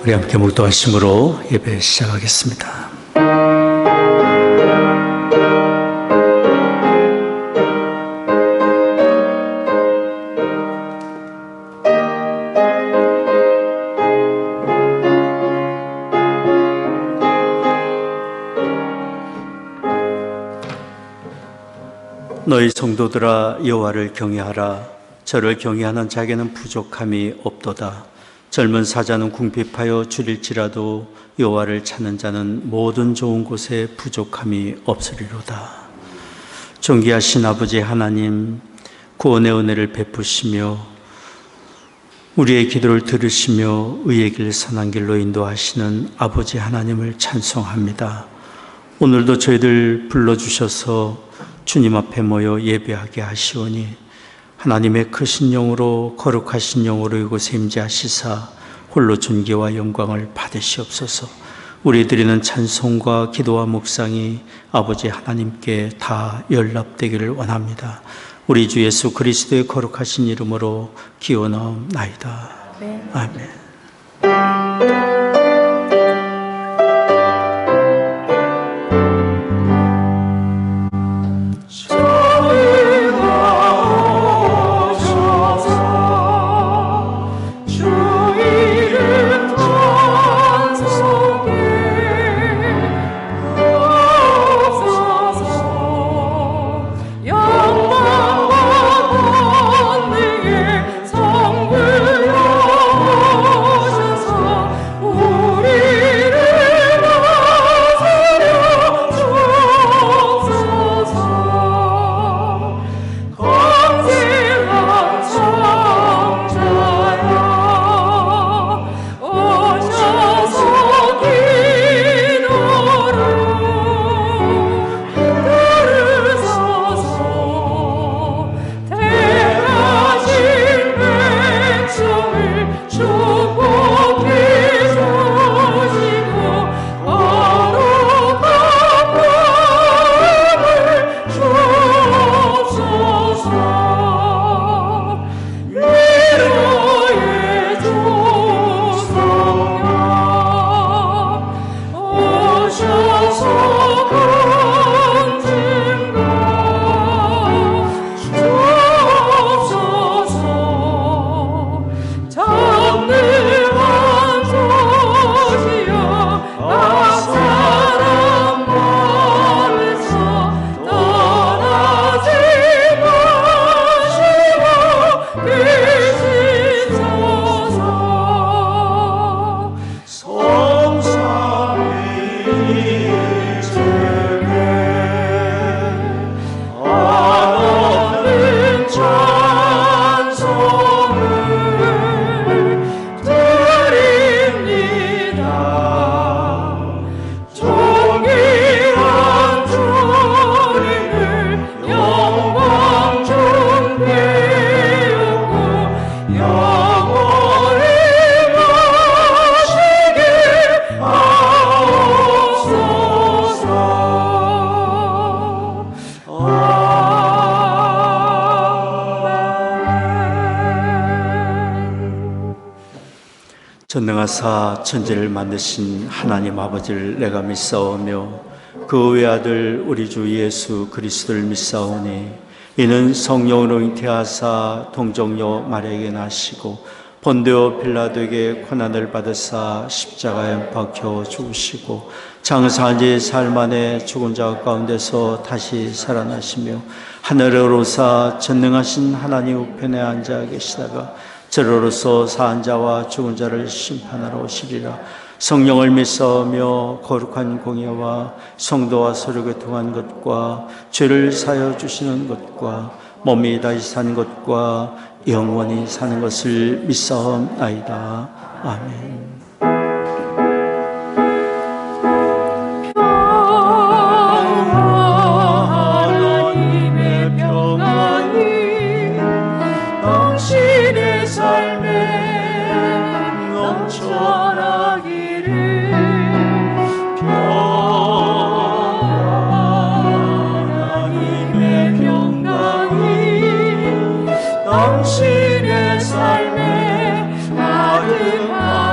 우리 함께 묵도하심으로 예배 시작하겠습니다. 너희 성도들아 여호와를 경외하라. 저를 경외하는 자에게는 부족함이 없도다. 젊은 사자는 궁핍하여 줄일지라도 여호와를 찾는 자는 모든 좋은 곳에 부족함이 없으리로다. 존귀하신 아버지 하나님, 구원의 은혜를 베푸시며 우리의 기도를 들으시며 의의 길 선한 길로 인도하시는 아버지 하나님을 찬송합니다. 오늘도 저희들 불러주셔서 주님 앞에 모여 예배하게 하시오니 하나님의 크신 영으로 거룩하신 영으로 이곳에 임재하시사 홀로 존귀와 영광을 받으시옵소서. 우리 드리는 찬송과 기도와 묵상이 아버지 하나님께 다 연락되기를 원합니다. 우리 주 예수 그리스도의 거룩하신 이름으로 기원하옵나이다. 아멘. 전능하사 천지를 만드신 하나님 아버지를 내가 믿사오며 그 외아들 우리 주 예수 그리스도를 믿사오니 이는 성령으로 잉태하사 동정녀 마리아에게 나시고 본디오 빌라도에게 고난을 받으사 십자가에 박혀 죽으시고 장사한 지 사흘 만에 죽은 자 가운데서 다시 살아나시며 하늘에 오르사 전능하신 하나님 우편에 앉아 계시다가 저로서 사한 자와 죽은 자를 심판하러 오시리라. 성령을 믿사오며 거룩한 공예와 성도와 서로 교통한 것과 죄를 사하여 주시는 것과 몸이 다시 사는 것과 영원히 사는 것을 믿사옵나이다. 아멘. 당신의 삶에 가득하기를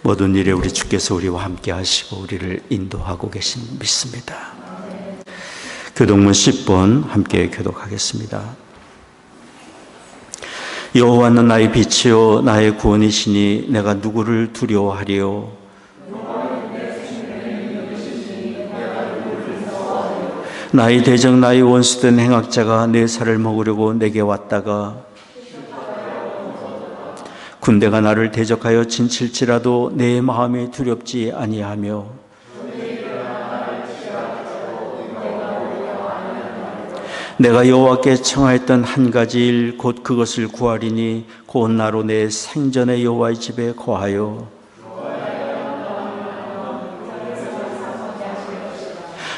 모든 일에 우리 주께서 우리와 함께 하시고 우리를 인도하고 계신 믿습니다. 교독문 10번 함께 교독하겠습니다. 여호와는 나의 빛이요 나의 구원이시니 내가 누구를 두려워하리요. 나의 대적 나의 원수된 행악자가 내 살을 먹으려고 내게 왔다가 군대가 나를 대적하여 진칠지라도 내 마음이 두렵지 아니하며 내가 여호와께 청하였던 한 가지 일 곧 그것을 구하리니 곧 나로 내 생전에 여호와의 집에 거하여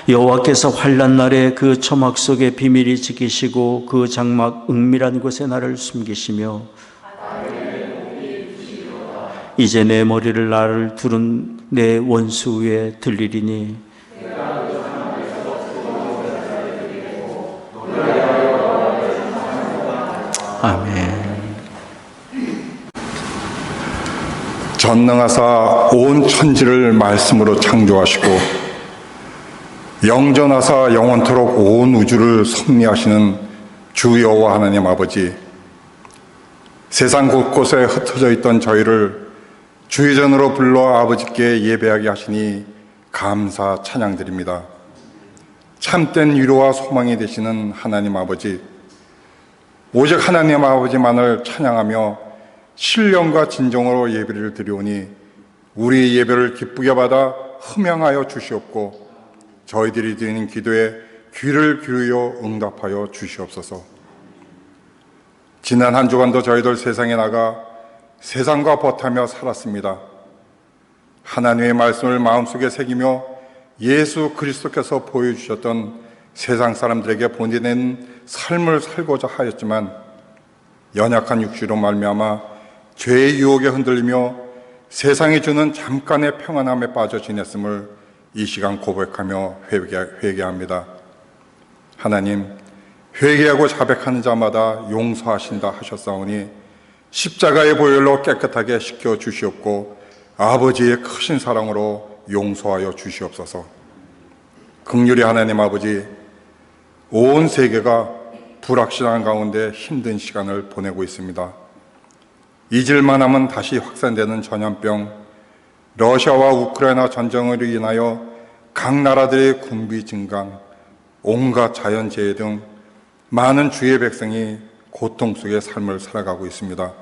여호와께서 환난 날에 그 초막 속에 비밀이 지키시고 그 장막 은밀한 곳에 나를 숨기시며 이제 내 머리를 나를 두른 내 원수 위에 들리리니 아멘. 전능하사 온 천지를 말씀으로 창조하시고 영전하사 영원토록 온 우주를 섭리하시는 주 여호와 하나님 아버지, 세상 곳곳에 흩어져 있던 저희를 주의 전으로 불러 아버지께 예배하게 하시니 감사 찬양드립니다. 참된 위로와 소망이 되시는 하나님 아버지, 오직 하나님 아버지만을 찬양하며 신령과 진정으로 예배를 드리오니 우리 예배를 기쁘게 받아 흠양하여 주시옵고 저희들이 드리는 기도에 귀를 기울여 응답하여 주시옵소서. 지난 한 주간도 저희들 세상에 나가 세상과 버타며 살았습니다. 하나님의 말씀을 마음속에 새기며 예수 그리스도께서 보여주셨던 세상 사람들에게 보내는 삶을 살고자 하였지만 연약한 육신으로 말미암아 죄의 유혹에 흔들리며 세상이 주는 잠깐의 평안함에 빠져 지냈음을 이 시간 고백하며 회개합니다. 하나님, 회개하고 자백하는 자마다 용서하신다 하셨사오니 십자가의 보혈로 깨끗하게 씻겨 주시옵고 아버지의 크신 사랑으로 용서하여 주시옵소서. 긍휼히 하나님 아버지, 온 세계가 불확실한 가운데 힘든 시간을 보내고 있습니다. 잊을만 하면 다시 확산되는 전염병, 러시아와 우크라이나 전쟁으로 인하여 각 나라들의 군비 증강, 온갖 자연재해 등 많은 주의 백성이 고통 속의 삶을 살아가고 있습니다.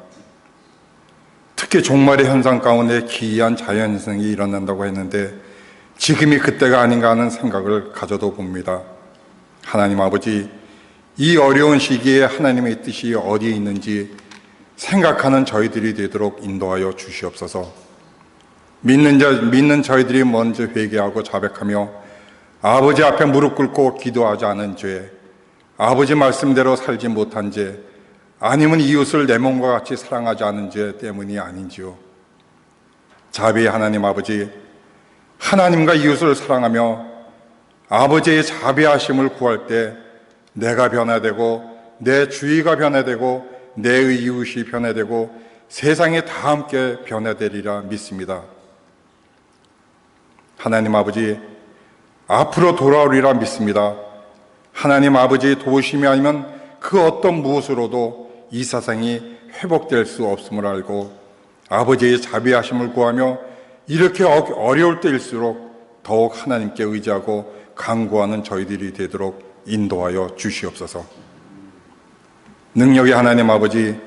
특히 종말의 현상 가운데 기이한 자연현상이 일어난다고 했는데 지금이 그때가 아닌가 하는 생각을 가져도 봅니다. 하나님 아버지, 이 어려운 시기에 하나님의 뜻이 어디에 있는지 생각하는 저희들이 되도록 인도하여 주시옵소서. 믿는 저희들이 먼저 회개하고 자백하며 아버지 앞에 무릎 꿇고 기도하지 않은 죄, 아버지 말씀대로 살지 못한 죄, 아니면 이웃을 내 몸과 같이 사랑하지 않은 죄 때문이 아닌지요. 자비의 하나님 아버지, 하나님과 이웃을 사랑하며 아버지의 자비하심을 구할 때 내가 변화되고 내 주위가 변화되고 내 이웃이 변화되고 세상이 다 함께 변화되리라 믿습니다. 하나님 아버지, 앞으로 돌아오리라 믿습니다. 하나님 아버지 도우심이 아니면 그 어떤 무엇으로도 이 세상이 회복될 수 없음을 알고 아버지의 자비하심을 구하며 이렇게 어려울 때일수록 더욱 하나님께 의지하고 간구하는 저희들이 되도록 인도하여 주시옵소서. 능력의 하나님 아버지,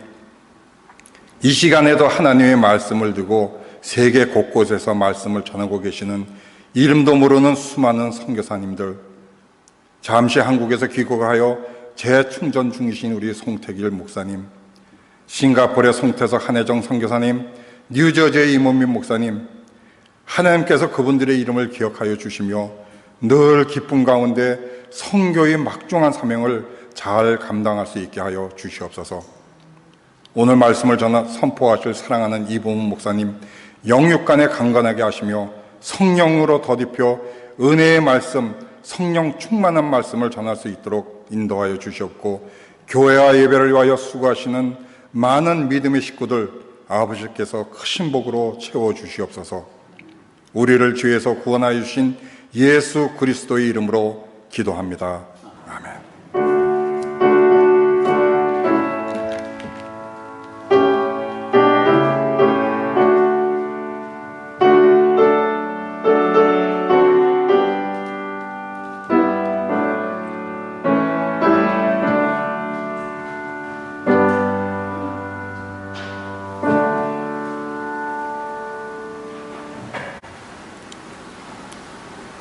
이 시간에도 하나님의 말씀을 두고 세계 곳곳에서 말씀을 전하고 계시는 이름도 모르는 수많은 선교사님들, 잠시 한국에서 귀국하여 재충전 중이신 우리 송태길 목사님, 싱가포르의 송태석 한혜정 선교사님, 뉴저지의 이문민 목사님, 하나님께서 그분들의 이름을 기억하여 주시며 늘 기쁨 가운데 선교의 막중한 사명을 잘 감당할 수 있게 하여 주시옵소서. 오늘 말씀을 선포하실 사랑하는 이봉훈 목사님, 영육간에 강건하게 하시며 성령으로 더딥혀 은혜의 말씀, 성령 충만한 말씀을 전할 수 있도록 인도하여 주시옵고, 교회와 예배를 위하여 수고하시는 많은 믿음의 식구들 아버지께서 크신 복으로 채워주시옵소서. 우리를 죄에서 구원하여 주신 예수 그리스도의 이름으로 기도합니다. 아멘.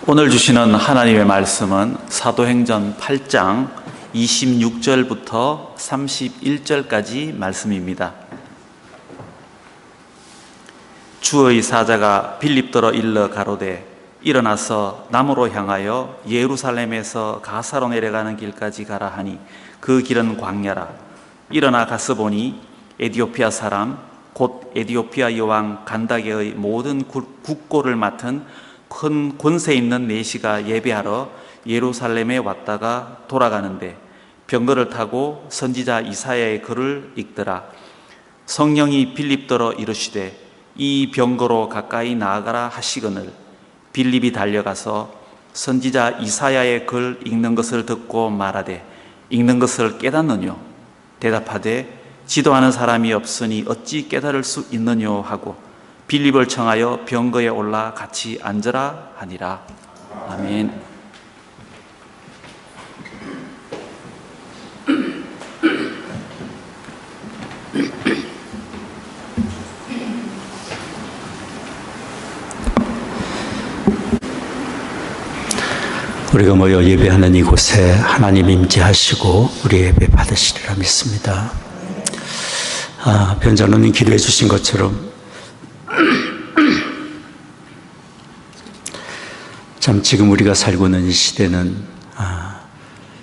오늘 주시는 하나님의 말씀은 사도행전 8장 26절부터 31절까지 말씀입니다. 주의 사자가 빌립더로 일러 가로되 일어나서 남으로 향하여 예루살렘에서 가사로 내려가는 길까지 가라 하니 그 길은 광야라. 일어나 가서 보니 에디오피아 사람 곧 에디오피아 여왕 간다게의 모든 국고를 맡은 큰 권세 있는 내시가 예배하러 예루살렘에 왔다가 돌아가는데 병거를 타고 선지자 이사야의 글을 읽더라. 성령이 빌립더로 이르시되 이 병거로 가까이 나아가라 하시거늘 빌립이 달려가서 선지자 이사야의 글 읽는 것을 듣고 말하되 읽는 것을 깨닫느뇨? 대답하되 지도하는 사람이 없으니 어찌 깨달을 수 있느뇨 하고 빌립을 청하여 병거에 올라 같이 앉으라 하니라. 아멘. 우리가 모여 예배하는 이곳에 하나님 임재하시고 우리 예배 받으시리라 믿습니다. 변장로님 기도해 주신 것처럼 참 지금 우리가 살고 있는 이 시대는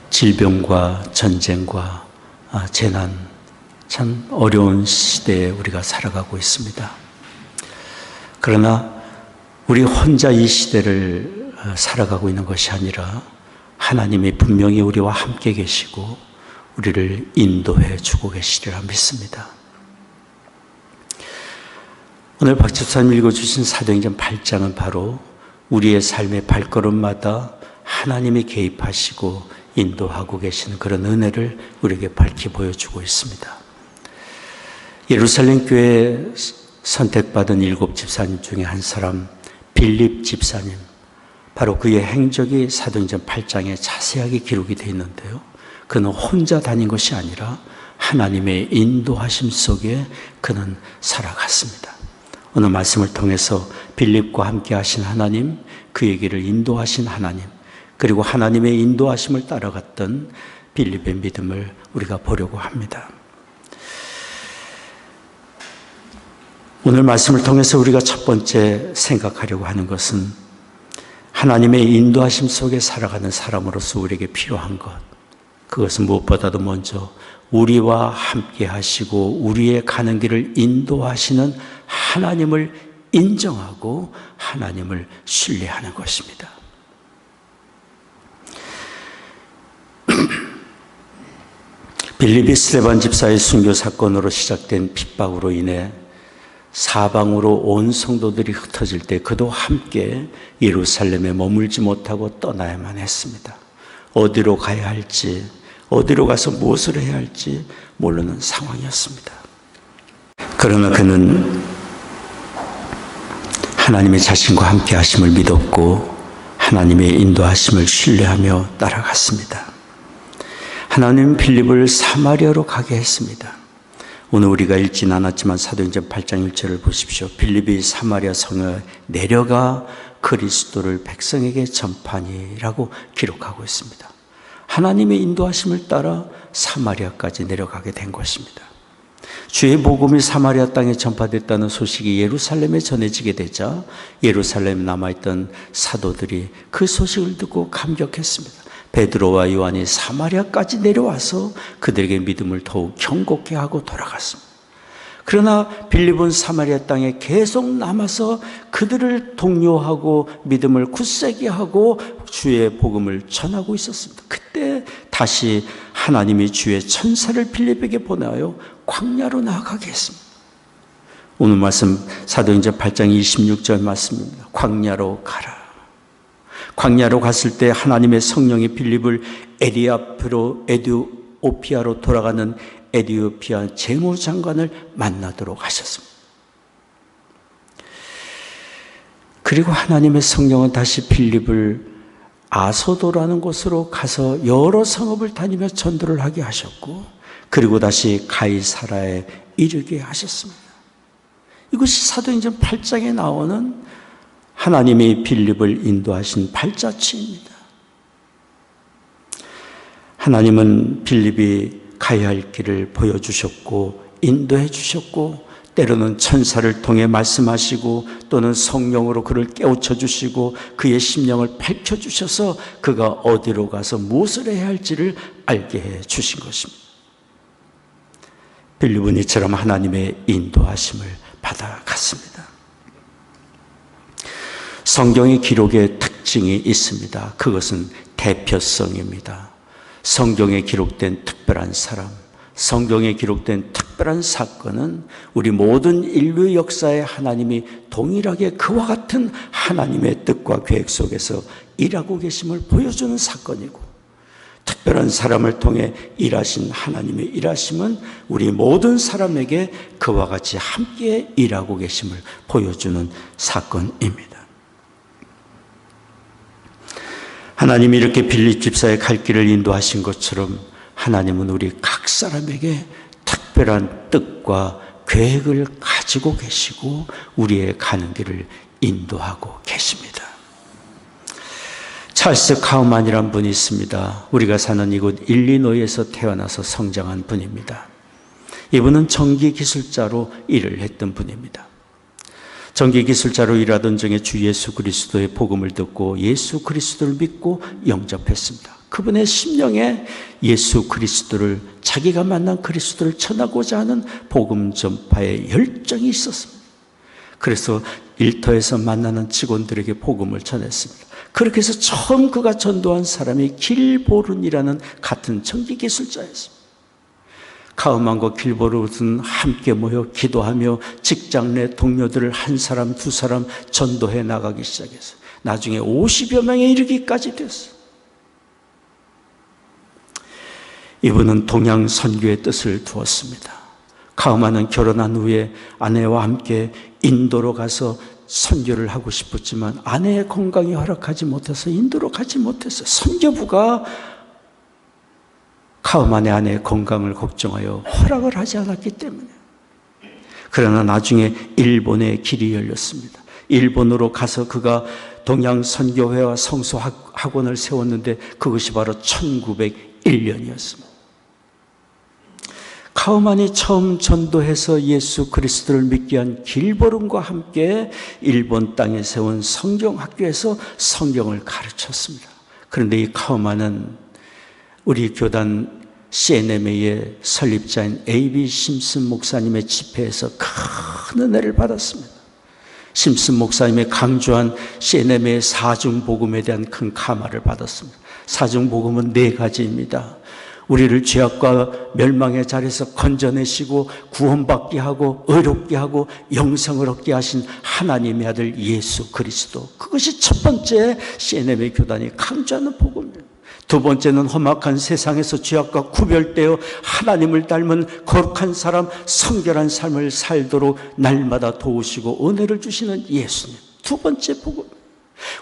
질병과 전쟁과 재난, 참 어려운 시대에 우리가 살아가고 있습니다. 그러나 우리 혼자 이 시대를 살아가고 있는 것이 아니라 하나님이 분명히 우리와 함께 계시고 우리를 인도해 주고 계시리라 믿습니다. 오늘 박 집사님 읽어주신 사도행전 8장은 바로 우리의 삶의 발걸음마다 하나님이 개입하시고 인도하고 계시는 그런 은혜를 우리에게 밝히 보여주고 있습니다. 예루살렘 교회에 선택받은 7 집사님 중에 한 사람 빌립 집사님, 바로 그의 행적이 사도행전 8장에 자세하게 기록이 되어 있는데요, 그는 혼자 다닌 것이 아니라 하나님의 인도하심 속에 그는 살아갔습니다. 오늘 말씀을 통해서 빌립과 함께 하신 하나님, 그의 길을 인도하신 하나님, 그리고 하나님의 인도하심을 따라갔던 빌립의 믿음을 우리가 보려고 합니다. 오늘 말씀을 통해서 우리가 첫 번째 생각하려고 하는 것은 하나님의 인도하심 속에 살아가는 사람으로서 우리에게 필요한 것, 그것은 무엇보다도 먼저 우리와 함께 하시고 우리의 가는 길을 인도하시는 하나님을 인정하고 하나님을 신뢰하는 것입니다. 빌립이 스데반 집사의 순교 사건으로 시작된 핍박으로 인해 사방으로 온 성도들이 흩어질 때 그도 함께 예루살렘에 머물지 못하고 떠나야만 했습니다. 어디로 가야 할지, 어디로 가서 무엇을 해야 할지 모르는 상황이었습니다. 그러나 그는 하나님의 자신과 함께 하심을 믿었고 하나님의 인도하심을 신뢰하며 따라갔습니다. 하나님은 빌립을 사마리아로 가게 했습니다. 오늘 우리가 읽진 않았지만 사도행전 8장 1절을 보십시오. 빌립이 사마리아 성에 내려가 그리스도를 백성에게 전파하니라고 기록하고 있습니다. 하나님의 인도하심을 따라 사마리아까지 내려가게 된 것입니다. 주의 복음이 사마리아 땅에 전파됐다는 소식이 예루살렘에 전해지게 되자 예루살렘에 남아있던 사도들이 그 소식을 듣고 감격했습니다. 베드로와 요한이 사마리아까지 내려와서 그들에게 믿음을 더욱 경고케 하고 돌아갔습니다. 그러나 빌립은 사마리아 땅에 계속 남아서 그들을 독려하고 믿음을 굳세게 하고 주의 복음을 전하고 있었습니다. 그때 다시 하나님이 주의 천사를 빌립에게 보내어 광야로 나아가게 했습니다. 오늘 말씀 사도행전 8장 26절 말씀입니다. 광야로 가라. 광야로 갔을 때 하나님의 성령이 빌립을 에디오피아로 돌아가는 에디오피아 재무장관을 만나도록 하셨습니다. 그리고 하나님의 성령은 다시 빌립을 아소도라는 곳으로 가서 여러 성읍을 다니며 전도를 하게 하셨고, 그리고 다시 가이사라에 이르게 하셨습니다. 이것이 사도행전 8장에 나오는 하나님이 빌립을 인도하신 발자취입니다. 하나님은 빌립이 가야 할 길을 보여주셨고 인도해 주셨고, 때로는 천사를 통해 말씀하시고 또는 성령으로 그를 깨우쳐 주시고 그의 심령을 밝혀주셔서 그가 어디로 가서 무엇을 해야 할지를 알게 해 주신 것입니다. 빌립은 이처럼 하나님의 인도하심을 받아갔습니다. 성경의 기록에 특징이 있습니다. 그것은 대표성입니다. 성경에 기록된 특별한 사람, 성경에 기록된 특별한 사건은 우리 모든 인류 역사에 하나님이 동일하게 그와 같은 하나님의 뜻과 계획 속에서 일하고 계심을 보여주는 사건이고, 특별한 사람을 통해 일하신 하나님의 일하심은 우리 모든 사람에게 그와 같이 함께 일하고 계심을 보여주는 사건입니다. 하나님이 이렇게 빌립 집사의 갈 길을 인도하신 것처럼 하나님은 우리 각 사람에게 특별한 뜻과 계획을 가지고 계시고 우리의 가는 길을 인도하고 계십니다. 찰스 카우만이라는 분이 있습니다. 우리가 사는 이곳 일리노이에서 태어나서 성장한 분입니다. 이분은 전기기술자로 일을 했던 분입니다. 전기기술자로 일하던 중에 주 예수 그리스도의 복음을 듣고 예수 그리스도를 믿고 영접했습니다. 그분의 심령에 예수 그리스도를, 자기가 만난 그리스도를 전하고자 하는 복음 전파의 열정이 있었습니다. 그래서 일터에서 만나는 직원들에게 복음을 전했습니다. 그렇게 해서 처음 그가 전도한 사람이 길보른이라는 같은 전기기술자였습니다. 카우만과 길보른은 함께 모여 기도하며 직장 내 동료들을 한 사람 두 사람 전도해 나가기 시작했어요. 나중에 50여 명에 이르기까지 됐어요. 이분은 동양 선교의 뜻을 두었습니다. 카우만은 결혼한 후에 아내와 함께 인도로 가서 선교를 하고 싶었지만 아내의 건강이 허락하지 못해서 인도로 가지 못했어요. 선교부가 카우만의 아내의 건강을 걱정하여 허락을 하지 않았기 때문에. 그러나 나중에 일본에 길이 열렸습니다. 일본으로 가서 그가 동양 선교회와 성서 학원을 세웠는데 그것이 바로 1901년이었습니다. 카우만이 처음 전도해서 예수 그리스도를 믿게 한 길보름과 함께 일본 땅에 세운 성경학교에서 성경을 가르쳤습니다. 그런데 이 카우만은 우리 교단 CNMA의 설립자인 A.B. 심슨 목사님의 집회에서 큰 은혜를 받았습니다. 심슨 목사님의 강조한 CNMA의 사중복음에 대한 큰 감화를 받았습니다. 사중복음은 4가지입니다. 우리를 죄악과 멸망의 자리에서 건져내시고 구원받게 하고 의롭게 하고 영생을 얻게 하신 하나님의 아들 예수 그리스도, 그것이 첫 번째 CNMA 교단이 강조하는 복음이에요. 두 번째는 험악한 세상에서 죄악과 구별되어 하나님을 닮은 거룩한 사람, 성결한 삶을 살도록 날마다 도우시고 은혜를 주시는 예수님, 두 번째 복음.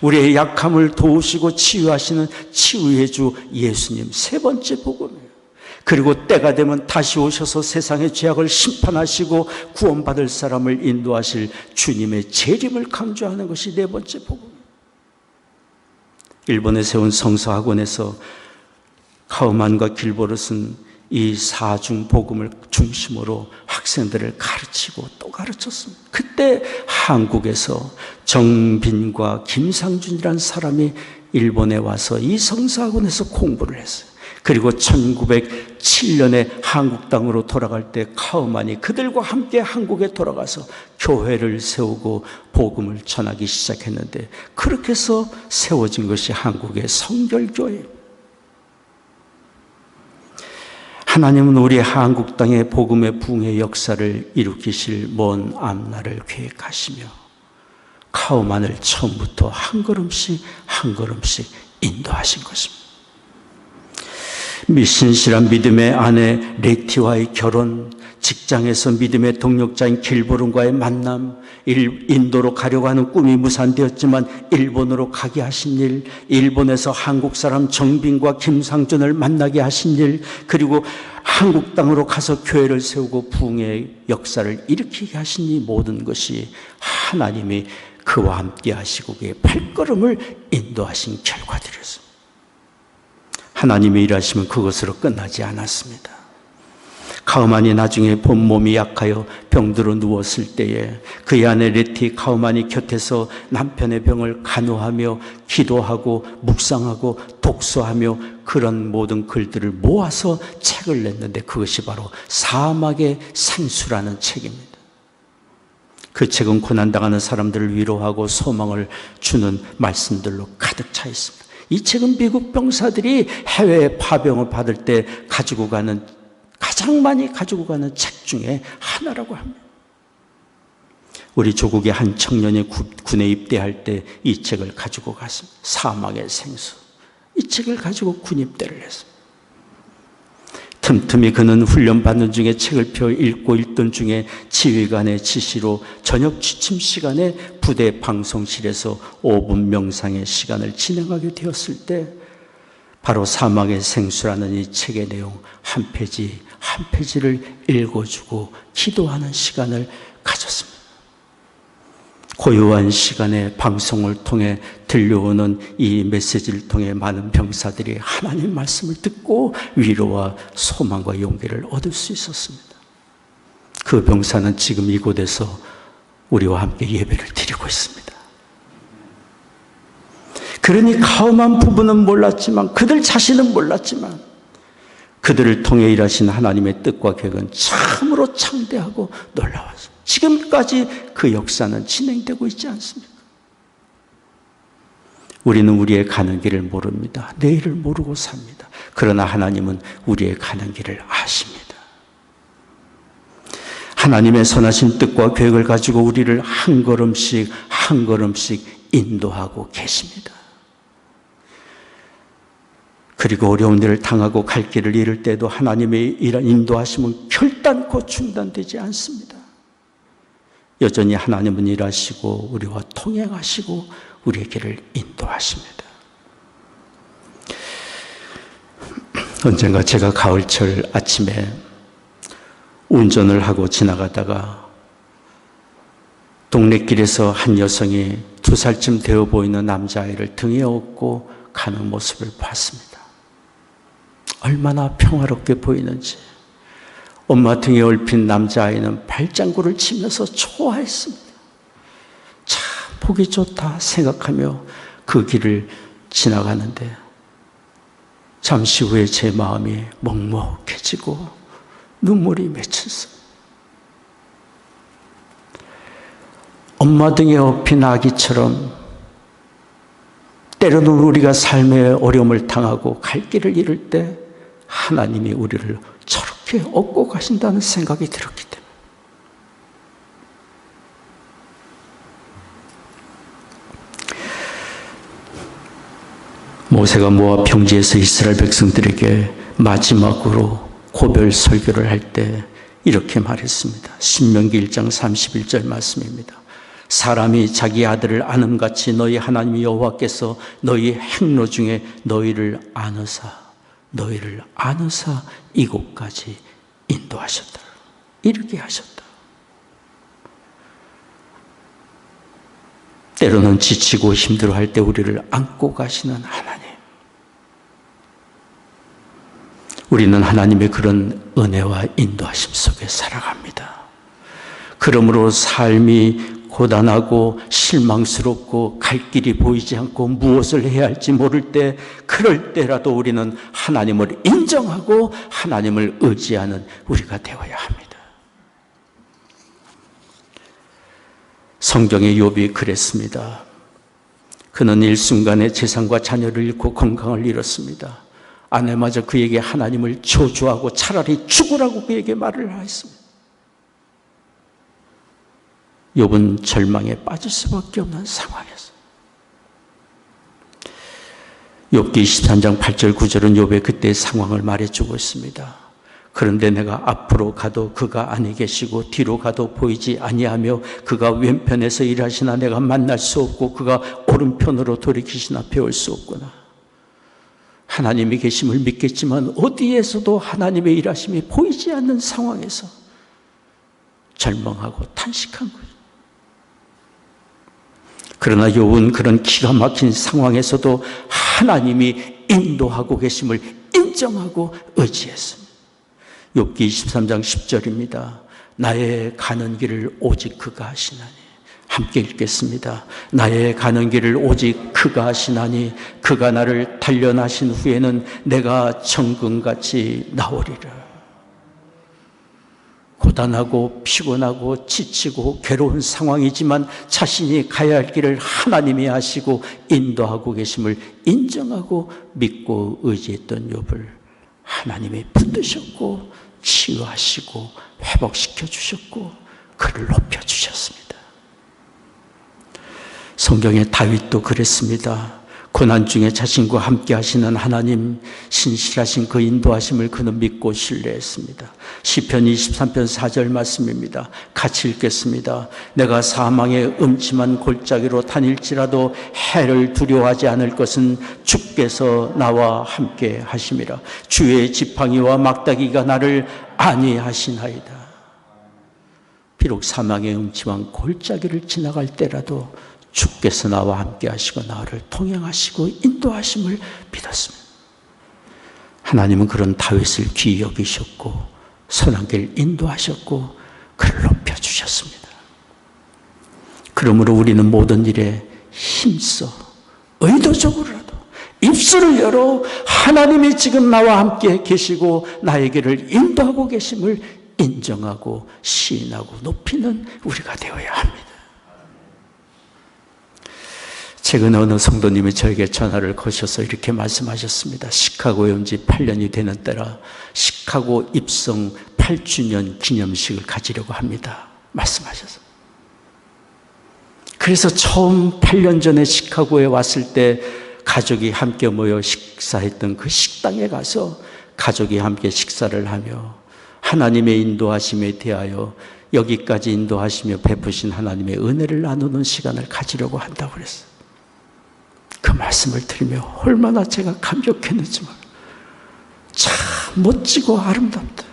우리의 약함을 도우시고 치유하시는 치유의 주 예수님, 세 번째 복음이에요. 그리고 때가 되면 다시 오셔서 세상의 죄악을 심판하시고 구원받을 사람을 인도하실 주님의 재림을 강조하는 것이 네 번째 복음이에요. 일본에 세운 성서학원에서 카우만과 길보릇은 이 사중 복음을 중심으로 학생들을 가르치고 또 가르쳤습니다. 그때 한국에서 정빈과 김상준이라는 사람이 일본에 와서 이 성서학원에서 공부를 했어요. 그리고 1907년에 한국 땅으로 돌아갈 때 카우만이 그들과 함께 한국에 돌아가서 교회를 세우고 복음을 전하기 시작했는데, 그렇게 해서 세워진 것이 한국의 성결교회예요. 하나님은 우리 한국 땅의 복음의 부흥의 역사를 일으키실 먼 앞날을 계획하시며 카우만을 처음부터 한 걸음씩 한 걸음씩 인도하신 것입니다. 신실한 믿음의 아내 레티와의 결혼, 직장에서 믿음의 동력자인 길보름과의 만남, 인도로 가려고 하는 꿈이 무산되었지만 일본으로 가게 하신 일, 일본에서 한국 사람 정빈과 김상준을 만나게 하신 일, 그리고 한국 땅으로 가서 교회를 세우고 부흥의 역사를 일으키게 하신 이 모든 것이 하나님이 그와 함께 하시고 그의 발걸음을 인도하신 결과들이었습니다. 하나님의 일하시면 그것으로 끝나지 않았습니다. 카우만이 나중에 몸이 약하여 병들어 누웠을 때에 그의 아내 레티 카우만이 곁에서 남편의 병을 간호하며 기도하고 묵상하고 독서하며 그런 모든 글들을 모아서 책을 냈는데 그것이 바로 사막의 생수라는 책입니다. 그 책은 고난당하는 사람들을 위로하고 소망을 주는 말씀들로 가득 차 있습니다. 이 책은 미국 병사들이 해외에 파병을 받을 때 가장 많이 가지고 가는 책 중에 하나라고 합니다. 우리 조국의 한 청년이 군에 입대할 때 이 책을 가지고 갔습니다. 사막의 생수. 이 책을 가지고 군입대를 했습니다. 틈틈이 그는 훈련받는 중에 책을 펴 읽고 있던 중에 지휘관의 지시로 저녁 취침 시간에 부대 방송실에서 5분 명상의 시간을 진행하게 되었을 때 바로 사막의 생수라는 이 책의 내용 한 페이지 한 페이지를 읽어주고 기도하는 시간을 가졌습니다. 고요한 시간에 방송을 통해 들려오는 이 메시지를 통해 많은 병사들이 하나님 말씀을 듣고 위로와 소망과 용기를 얻을 수 있었습니다. 그 병사는 지금 이곳에서 우리와 함께 예배를 드리고 있습니다. 그러니 가험한 부분은 몰랐지만, 그들 자신은 몰랐지만, 그들을 통해 일하신 하나님의 뜻과 계획은 참으로 창대하고 놀라워서 지금까지 그 역사는 진행되고 있지 않습니까? 우리는 우리의 가는 길을 모릅니다. 내일을 모르고 삽니다. 그러나 하나님은 우리의 가는 길을 아십니다. 하나님의 선하신 뜻과 계획을 가지고 우리를 한 걸음씩 한 걸음씩 인도하고 계십니다. 그리고 어려운 일을 당하고 갈 길을 잃을 때도 하나님의 인도하심은 결단코 중단되지 않습니다. 여전히 하나님은 일하시고 우리와 통행하시고 우리의 길을 인도하십니다. 언젠가 제가 가을철 아침에 운전을 하고 지나가다가 동네 길에서 한 여성이 2살쯤 되어 보이는 남자아이를 등에 업고 가는 모습을 봤습니다. 얼마나 평화롭게 보이는지. 엄마 등에 얽힌 남자아이는 발장구를 치면서 좋아했습니다. 참 보기 좋다 생각하며 그 길을 지나가는데 잠시 후에 제 마음이 먹먹해지고 눈물이 맺혔어요. 엄마 등에 업힌 아기처럼 때로는 우리가 삶의 어려움을 당하고 갈 길을 잃을 때 하나님이 우리를 저렇게 업고 가신다는 생각이 들었기 때문에 모세가 모압 평지에서 이스라엘 백성들에게 마지막으로 고별 설교를 할 때 이렇게 말했습니다. 신명기 1장 31절 말씀입니다. 사람이 자기 아들을 아는같이 너희 하나님 여호와께서 너희 행로 중에 너희를 안으사 이곳까지 인도하셨다. 이르게 하셨다. 때로는 지치고 힘들어할 때 우리를 안고 가시는 하나님. 우리는 하나님의 그런 은혜와 인도하심 속에 살아갑니다. 그러므로 삶이 고단하고 실망스럽고 갈 길이 보이지 않고 무엇을 해야 할지 모를 때, 그럴 때라도 우리는 하나님을 인정하고 하나님을 의지하는 우리가 되어야 합니다. 성경의 욥이 그랬습니다. 그는 일순간에 재산과 자녀를 잃고 건강을 잃었습니다. 아내마저 그에게 하나님을 저주하고 차라리 죽으라고 그에게 말을 하였습니다. 욥은 절망에 빠질 수밖에 없는 상황이었어요. 욥기 23장 8절 9절은 욥의 그때의 상황을 말해주고 있습니다. 그런데 내가 앞으로 가도 그가 아니 계시고 뒤로 가도 보이지 아니하며 그가 왼편에서 일하시나 내가 만날 수 없고 그가 오른편으로 돌이키시나 배울 수 없구나. 하나님이 계심을 믿겠지만 어디에서도 하나님의 일하심이 보이지 않는 상황에서 절망하고 탄식한 거예요. 그러나 욥은 그런 기가 막힌 상황에서도 하나님이 인도하고 계심을 인정하고 의지했습니다. 욥기 23장 10절입니다. 나의 가는 길을 오직 그가 하시나니. 함께 읽겠습니다. 나의 가는 길을 오직 그가 하시나니 그가 나를 단련하신 후에는 내가 정금같이 나오리라. 고단하고 피곤하고 지치고 괴로운 상황이지만 자신이 가야 할 길을 하나님이 하시고 인도하고 계심을 인정하고 믿고 의지했던 욥을 하나님이 붙드셨고 치유하시고 회복시켜 주셨고 그를 높여주셨습니다. 성경의 다윗도 그랬습니다. 고난 중에 자신과 함께 하시는 하나님, 신실하신 그 인도하심을 그는 믿고 신뢰했습니다. 시편 23편 4절 말씀입니다. 같이 읽겠습니다. 내가 사망의 음침한 골짜기로 다닐지라도 해를 두려워하지 않을 것은 주께서 나와 함께 하심이라. 주의 지팡이와 막다기가 나를 안위하시나이다. 비록 사망의 음침한 골짜기를 지나갈 때라도 주께서 나와 함께 하시고 나를 통행하시고 인도하심을 믿었습니다. 하나님은 그런 다윗을 귀히 여기셨고 선한 길 인도하셨고 그를 높여주셨습니다. 그러므로 우리는 모든 일에 힘써 의도적으로라도 입술을 열어 하나님이 지금 나와 함께 계시고 나에게를 인도하고 계심을 인정하고 시인하고 높이는 우리가 되어야 합니다. 최근에 어느 성도님이 저에게 전화를 거셔서 이렇게 말씀하셨습니다. 시카고에 온 지 8년이 되는 때라 시카고 입성 8주년 기념식을 가지려고 합니다. 말씀하셨어요. 그래서 처음 8년 전에 시카고에 왔을 때 가족이 함께 모여 식사했던 그 식당에 가서 가족이 함께 식사를 하며 하나님의 인도하심에 대하여 여기까지 인도하시며 베푸신 하나님의 은혜를 나누는 시간을 가지려고 한다고 그랬어요. 그 말씀을 들으며 얼마나 제가 감격했는지 참 멋지고 아름답다.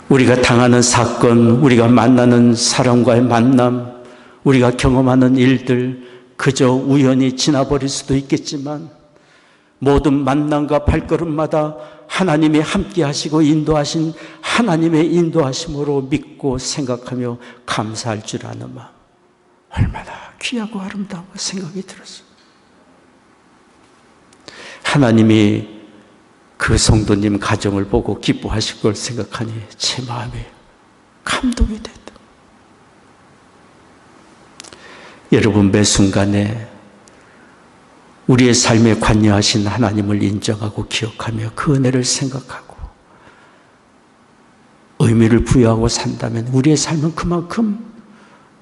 우리가 당하는 사건, 우리가 만나는 사람과의 만남, 우리가 경험하는 일들 그저 우연히 지나버릴 수도 있겠지만 모든 만남과 발걸음마다 하나님이 함께 하시고 인도하신 하나님의 인도하심으로 믿고 생각하며 감사할 줄 아는 마음, 얼마나 귀하고 아름다운 생각이 들었어요. 하나님이 그 성도님 가정을 보고 기뻐하실 걸 생각하니 제 마음이 감동이 됐다. 여러분, 매 순간에 우리의 삶에 관여하신 하나님을 인정하고 기억하며 그 은혜를 생각하고 의미를 부여하고 산다면 우리의 삶은 그만큼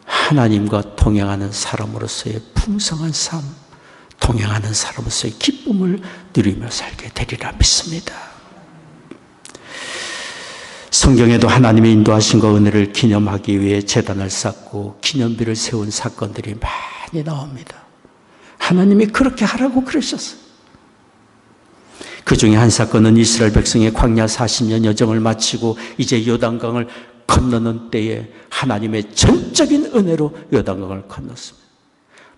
하나님과 동행하는 사람으로서의 풍성한 삶, 동행하는 사람으로서의 기쁨을 누리며 살게 되리라 믿습니다. 성경에도 하나님의 인도하심과 은혜를 기념하기 위해 제단을 쌓고 기념비를 세운 사건들이 많이 나옵니다. 하나님이 그렇게 하라고 그러셨어요. 그 중에 한 사건은 이스라엘 백성의 광야 40년 여정을 마치고 이제 요단강을 건너는 때에 하나님의 전적인 은혜로 요단강을 건넜습니다.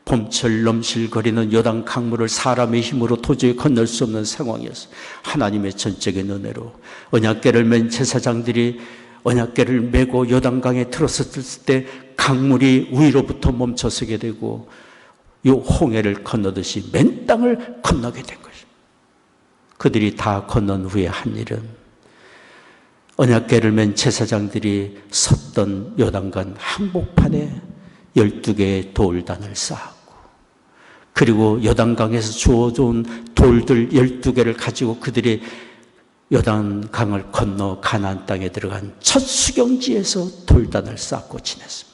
봄철 넘실거리는 요단 강물을 사람의 힘으로 도저히 건널 수 없는 상황이었어요. 하나님의 전적인 은혜로 언약궤를 맨 제사장들이 언약궤를 메고 요단강에 들어섰을 때 강물이 위로부터 멈춰서게 되고 요 홍해를 건너듯이 맨 땅을 건너게 된 것입니다. 그들이 다 건넌 후에 한 일은 언약궤를 맨 제사장들이 섰던 요단강 한복판에 12개의 돌단을 쌓았고 그리고 요단강에서 주워준 돌들 12개를 가지고 그들이 요단강을 건너 가나안 땅에 들어간 첫 수경지에서 돌단을 쌓고 지냈습니다.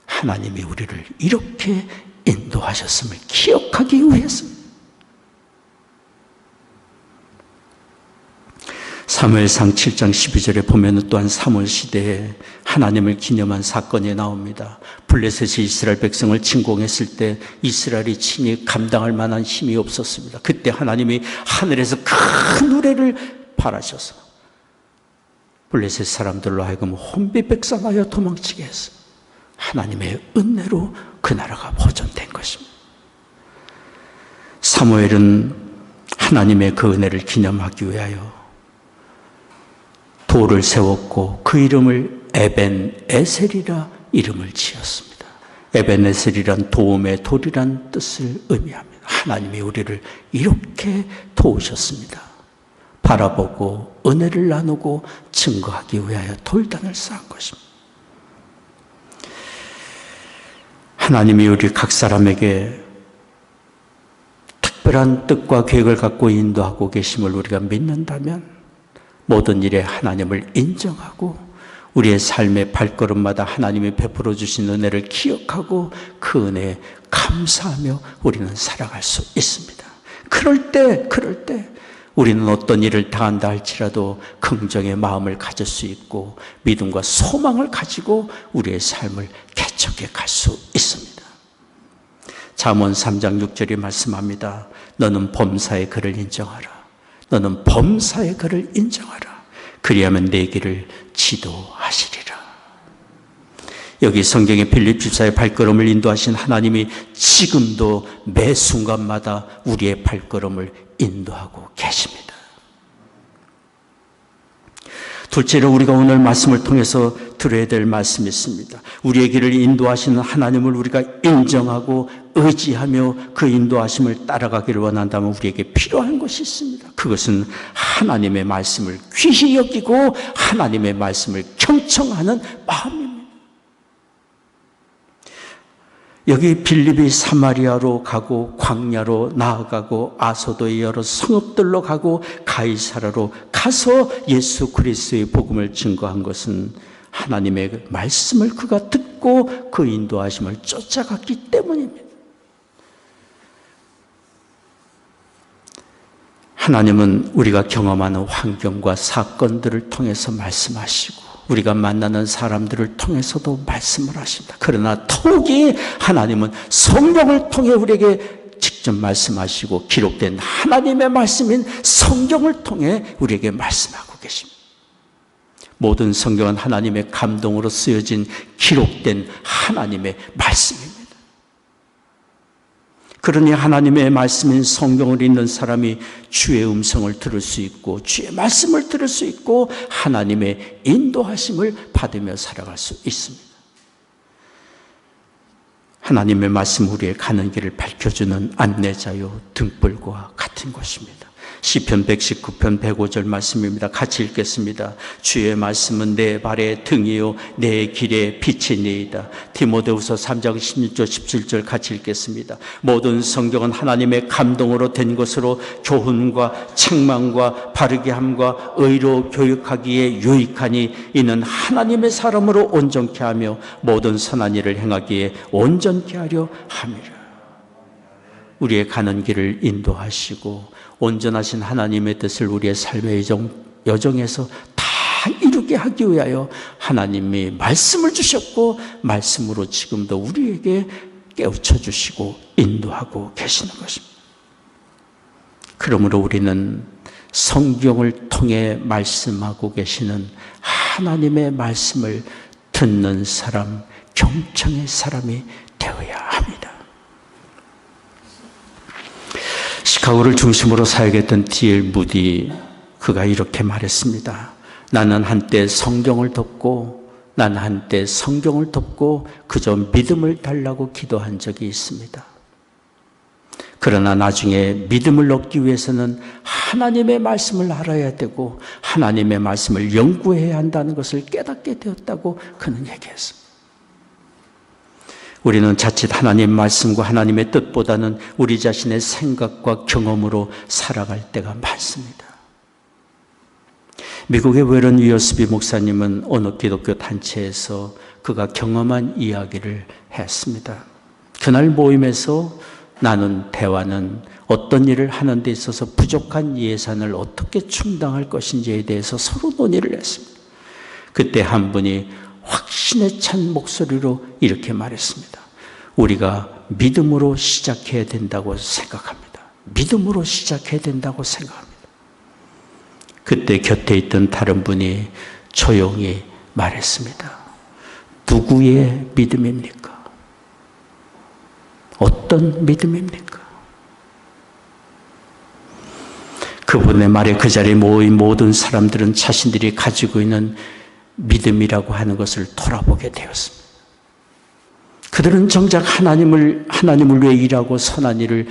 하나님이 우리를 이렇게 인도하셨음을 기억하기 위해서입니다. 사무엘상 7장 12절에 보면 또한 사무엘 시대에 하나님을 기념한 사건이 나옵니다. 블레셋이 이스라엘 백성을 침공했을 때 이스라엘이 친히 감당할 만한 힘이 없었습니다. 그때 하나님이 하늘에서 큰 우레를 바라셔서 블레셋 사람들로 하여금 혼비백산하여 도망치게 했어요. 하나님의 은혜로 그 나라가 보존된 것입니다. 사무엘은 하나님의 그 은혜를 기념하기 위하여 돌을 세웠고 그 이름을 에벤에셀이라 이름을 지었습니다. 에벤에셀이란 도움의 돌이란 뜻을 의미합니다. 하나님이 우리를 이렇게 도우셨습니다. 바라보고 은혜를 나누고 증거하기 위하여 돌단을 쌓은 것입니다. 하나님이 우리 각 사람에게 특별한 뜻과 계획을 갖고 인도하고 계심을 우리가 믿는다면 모든 일에 하나님을 인정하고 우리의 삶의 발걸음마다 하나님이 베풀어 주신 은혜를 기억하고 그 은혜에 감사하며 우리는 살아갈 수 있습니다. 그럴 때 우리는 어떤 일을 당한다 할지라도 긍정의 마음을 가질 수 있고 믿음과 소망을 가지고 우리의 삶을 개척해 갈 수 있습니다. 잠언 3장 6절이 말씀합니다. 너는 범사의 그를 인정하라. 너는 범사의 그를 인정하라. 그리하면 내 길을 지도하시리라. 여기 성경의 빌립 집사의 발걸음을 인도하신 하나님이 지금도 매 순간마다 우리의 발걸음을 인도하고 계십니다. 둘째로 우리가 오늘 말씀을 통해서 들어야 될 말씀이 있습니다. 우리의 길을 인도하시는 하나님을 우리가 인정하고 의지하며 그 인도하심을 따라가기를 원한다면 우리에게 필요한 것이 있습니다. 그것은 하나님의 말씀을 귀히 여기고 하나님의 말씀을 경청하는 마음입니다. 여기 빌립이 사마리아로 가고 광야로 나아가고 아소도의 여러 성읍들로 가고 가이사라로 가서 예수 그리스도의 복음을 증거한 것은 하나님의 말씀을 그가 듣고 그 인도하심을 쫓아갔기 때문입니다. 하나님은 우리가 경험하는 환경과 사건들을 통해서 말씀하시고 우리가 만나는 사람들을 통해서도 말씀을 하십니다. 그러나 더욱이 하나님은 성령을 통해 우리에게 직접 말씀하시고 기록된 하나님의 말씀인 성경을 통해 우리에게 말씀하고 계십니다. 모든 성경은 하나님의 감동으로 쓰여진 기록된 하나님의 말씀입니다. 그러니 하나님의 말씀인 성경을 읽는 사람이 주의 음성을 들을 수 있고 주의 말씀을 들을 수 있고 하나님의 인도하심을 받으며 살아갈 수 있습니다. 하나님의 말씀 우리의 가는 길을 밝혀주는 안내자요 등불과 같은 것입니다. 시편 119편 105절 말씀입니다. 같이 읽겠습니다. 주의 말씀은 내 발의 등이요 내 길의 빛이니이다. 디모데후서 3장 16절 17절 같이 읽겠습니다. 모든 성경은 하나님의 감동으로 된 것으로 교훈과 책망과 바르게 함과 의로 교육하기에 유익하니 이는 하나님의 사람으로 온전케 하며 모든 선한 일을 행하기에 온전케 하려 함이라. 우리의 가는 길을 인도하시고 온전하신 하나님의 뜻을 우리의 삶의 여정에서 다 이루게 하기 위하여 하나님이 말씀을 주셨고 말씀으로 지금도 우리에게 깨우쳐 주시고 인도하고 계시는 것입니다. 그러므로 우리는 성경을 통해 말씀하고 계시는 하나님의 말씀을 듣는 사람, 경청의 사람이 되어야 합니다. 시카고를 중심으로 사역했던 D.L. 무디, 그가 이렇게 말했습니다. 나는 한때 성경을 덮고 그저 믿음을 달라고 기도한 적이 있습니다. 그러나 나중에 믿음을 얻기 위해서는 하나님의 말씀을 알아야 되고 하나님의 말씀을 연구해야 한다는 것을 깨닫게 되었다고 그는 얘기했습니다. 우리는 자칫 하나님 말씀과 하나님의 뜻보다는 우리 자신의 생각과 경험으로 살아갈 때가 많습니다. 미국의 외런 위어스비 목사님은 어느 기독교 단체에서 그가 경험한 이야기를 했습니다. 그날 모임에서 나눈 대화는 어떤 일을 하는 데 있어서 부족한 예산을 어떻게 충당할 것인지에 대해서 서로 논의를 했습니다. 그때 한 분이 확신에 찬 목소리로 이렇게 말했습니다. 우리가 믿음으로 시작해야 된다고 생각합니다. 믿음으로 시작해야 된다고 생각합니다. 그때 곁에 있던 다른 분이 조용히 말했습니다. 누구의 믿음입니까? 어떤 믿음입니까? 그분의 말에 그 자리에 모인 모든 사람들은 자신들이 가지고 있는 믿음이라고 하는 것을 돌아보게 되었습니다. 그들은 정작 하나님을 위해 일하고 선한 일을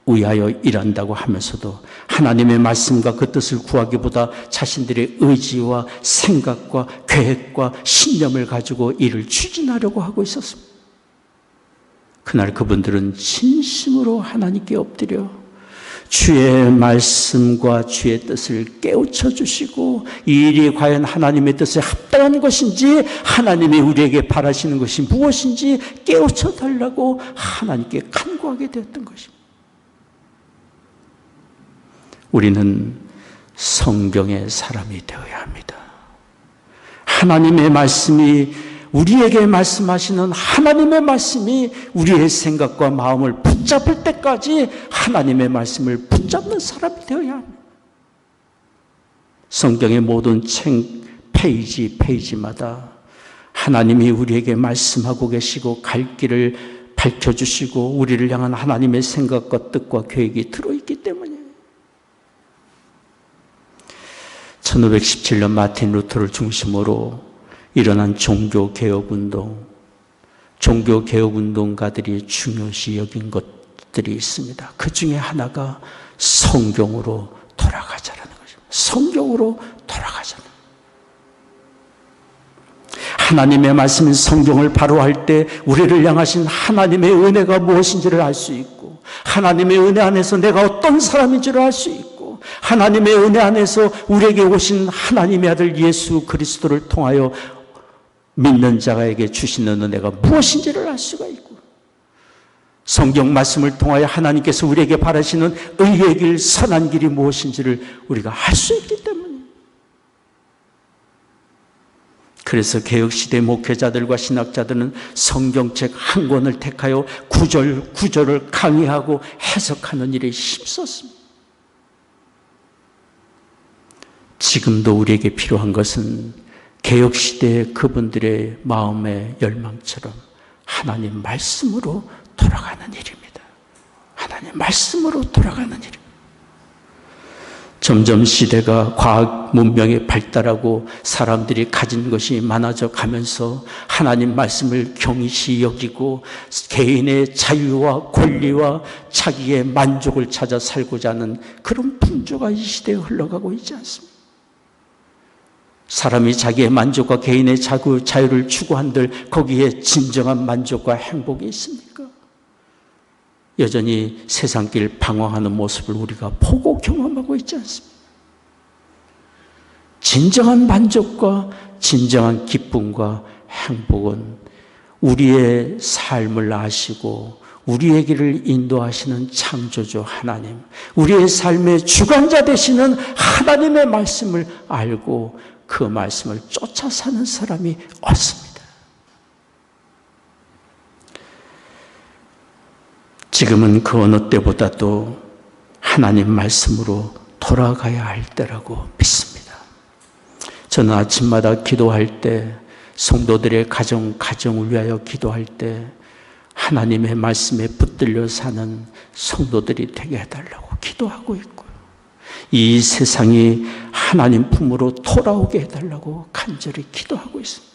위하여 일한다고 하면서도 하나님의 말씀과 그 뜻을 구하기보다 자신들의 의지와 생각과 계획과 신념을 가지고 일을 추진하려고 하고 있었습니다. 그날 그분들은 진심으로 하나님께 엎드려 주의 말씀과 주의 뜻을 깨우쳐 주시고 이 일이 과연 하나님의 뜻에 합당한 것인지 하나님이 우리에게 바라시는 것이 무엇인지 깨우쳐 달라고 하나님께 간구하게 되었던 것입니다. 우리는 성경의 사람이 되어야 합니다. 하나님의 말씀이 우리에게 말씀하시는 하나님의 말씀이 우리의 생각과 마음을 붙잡을 때까지 하나님의 말씀을 붙잡는 사람이 되어야 합니다. 성경의 모든 책 페이지마다 하나님이 우리에게 말씀하고 계시고 갈 길을 밝혀주시고 우리를 향한 하나님의 생각과 뜻과 계획이 들어있기 때문이에요. 1517년 마틴 루터를 중심으로 일어난 종교개혁운동, 종교개혁운동가들이 중요시 여긴 것들이 있습니다. 그 중에 하나가 성경으로 돌아가자라는 것입니다. 성경으로 돌아가자는. 하나님의 말씀인 성경을 바로 할 때 우리를 향하신 하나님의 은혜가 무엇인지를 알 수 있고, 하나님의 은혜 안에서 내가 어떤 사람인지를 알 수 있고, 하나님의 은혜 안에서 우리에게 오신 하나님의 아들 예수 그리스도를 통하여 믿는 자에게 주시는 은혜가 무엇인지를 알 수가 있고, 성경 말씀을 통하여 하나님께서 우리에게 바라시는 의의 길, 선한 길이 무엇인지를 우리가 알 수 있기 때문에, 그래서 개혁시대 목회자들과 신학자들은 성경책 한 권을 택하여 구절을 강의하고 해석하는 일에 힘썼습니다. 지금도 우리에게 필요한 것은 개혁시대의 그분들의 마음의 열망처럼 하나님 말씀으로 돌아가는 일입니다. 하나님 말씀으로 돌아가는 일입니다. 점점 시대가 과학 문명이 발달하고 사람들이 가진 것이 많아져 가면서 하나님 말씀을 경이시 여기고 개인의 자유와 권리와 자기의 만족을 찾아 살고자 하는 그런 풍조가 이 시대에 흘러가고 있지 않습니까? 사람이 자기의 만족과 개인의 자유를 추구한들 거기에 진정한 만족과 행복이 있습니까? 여전히 세상길 방황하는 모습을 우리가 보고 경험하고 있지 않습니까? 진정한 만족과 진정한 기쁨과 행복은 우리의 삶을 아시고 우리의 길을 인도하시는 창조주 하나님, 우리의 삶의 주관자 되시는 하나님의 말씀을 알고 그 말씀을 쫓아 사는 사람이 없습니다. 지금은 그 어느 때보다도 하나님 말씀으로 돌아가야 할 때라고 믿습니다. 저는 아침마다 기도할 때, 성도들의 가정을 위하여 기도할 때 하나님의 말씀에 붙들려 사는 성도들이 되게 해달라고 기도하고 있고요. 이 세상이 하나님 품으로 돌아오게 해달라고 간절히 기도하고 있습니다.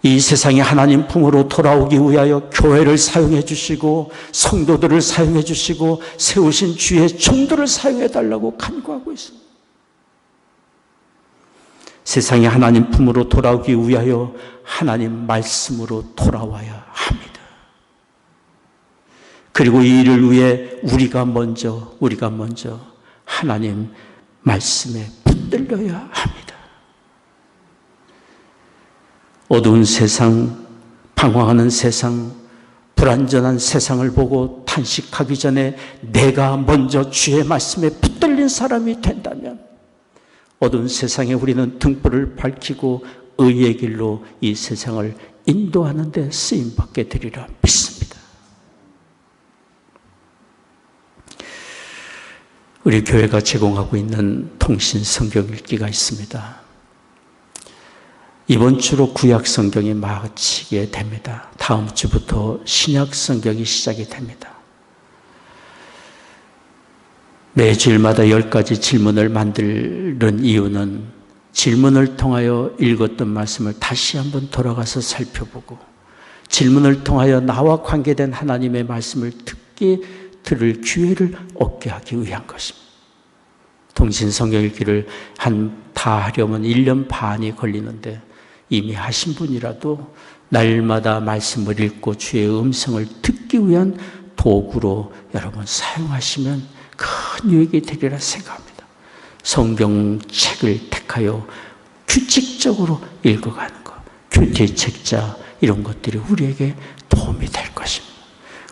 이 세상이 하나님 품으로 돌아오기 위하여 교회를 사용해 주시고 성도들을 사용해 주시고 세우신 주의 종들을 사용해 달라고 간구하고 있습니다. 세상이 하나님 품으로 돌아오기 위하여 하나님 말씀으로 돌아와야 합니다. 그리고 이 일을 위해 우리가 먼저 하나님 말씀에 붙들려야 합니다. 어두운 세상, 방황하는 세상, 불완전한 세상을 보고 탄식하기 전에 내가 먼저 주의 말씀에 붙들린 사람이 된다면 어두운 세상에 우리는 등불을 밝히고 의의 길로 이 세상을 인도하는 데 쓰임받게 되리라 믿습니다. 우리 교회가 제공하고 있는 통신 성경 읽기가 있습니다. 이번 주로 구약 성경이 마치게 됩니다. 다음 주부터 신약 성경이 시작이 됩니다. 매주일마다 10가지 질문을 만드는 이유는 질문을 통하여 읽었던 말씀을 다시 한번 돌아가서 살펴보고 질문을 통하여 나와 관계된 하나님의 말씀을 들을 기회를 얻게 하기 위한 것입니다. 통신 성경 읽기를 다 하려면 1년 반이 걸리는데 이미 하신 분이라도 날마다 말씀을 읽고 주의 음성을 듣기 위한 도구로 여러분 사용하시면 큰 유익이 되리라 생각합니다. 성경책을 택하여 규칙적으로 읽어가는 것, 큐티책자 이런 것들이 우리에게 도움이 될 것입니다.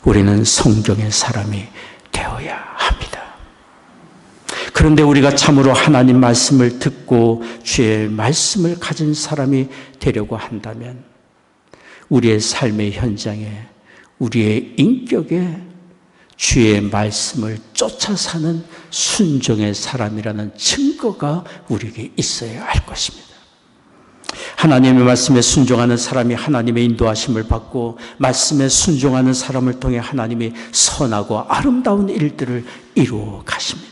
우리는 성경의 사람이 되어야 합니다. 그런데 우리가 참으로 하나님 말씀을 듣고 주의 말씀을 가진 사람이 되려고 한다면 우리의 삶의 현장에, 우리의 인격에 주의 말씀을 쫓아 사는 순종의 사람이라는 증거가 우리에게 있어야 할 것입니다. 하나님의 말씀에 순종하는 사람이 하나님의 인도하심을 받고 말씀에 순종하는 사람을 통해 하나님이 선하고 아름다운 일들을 이루어 가십니다.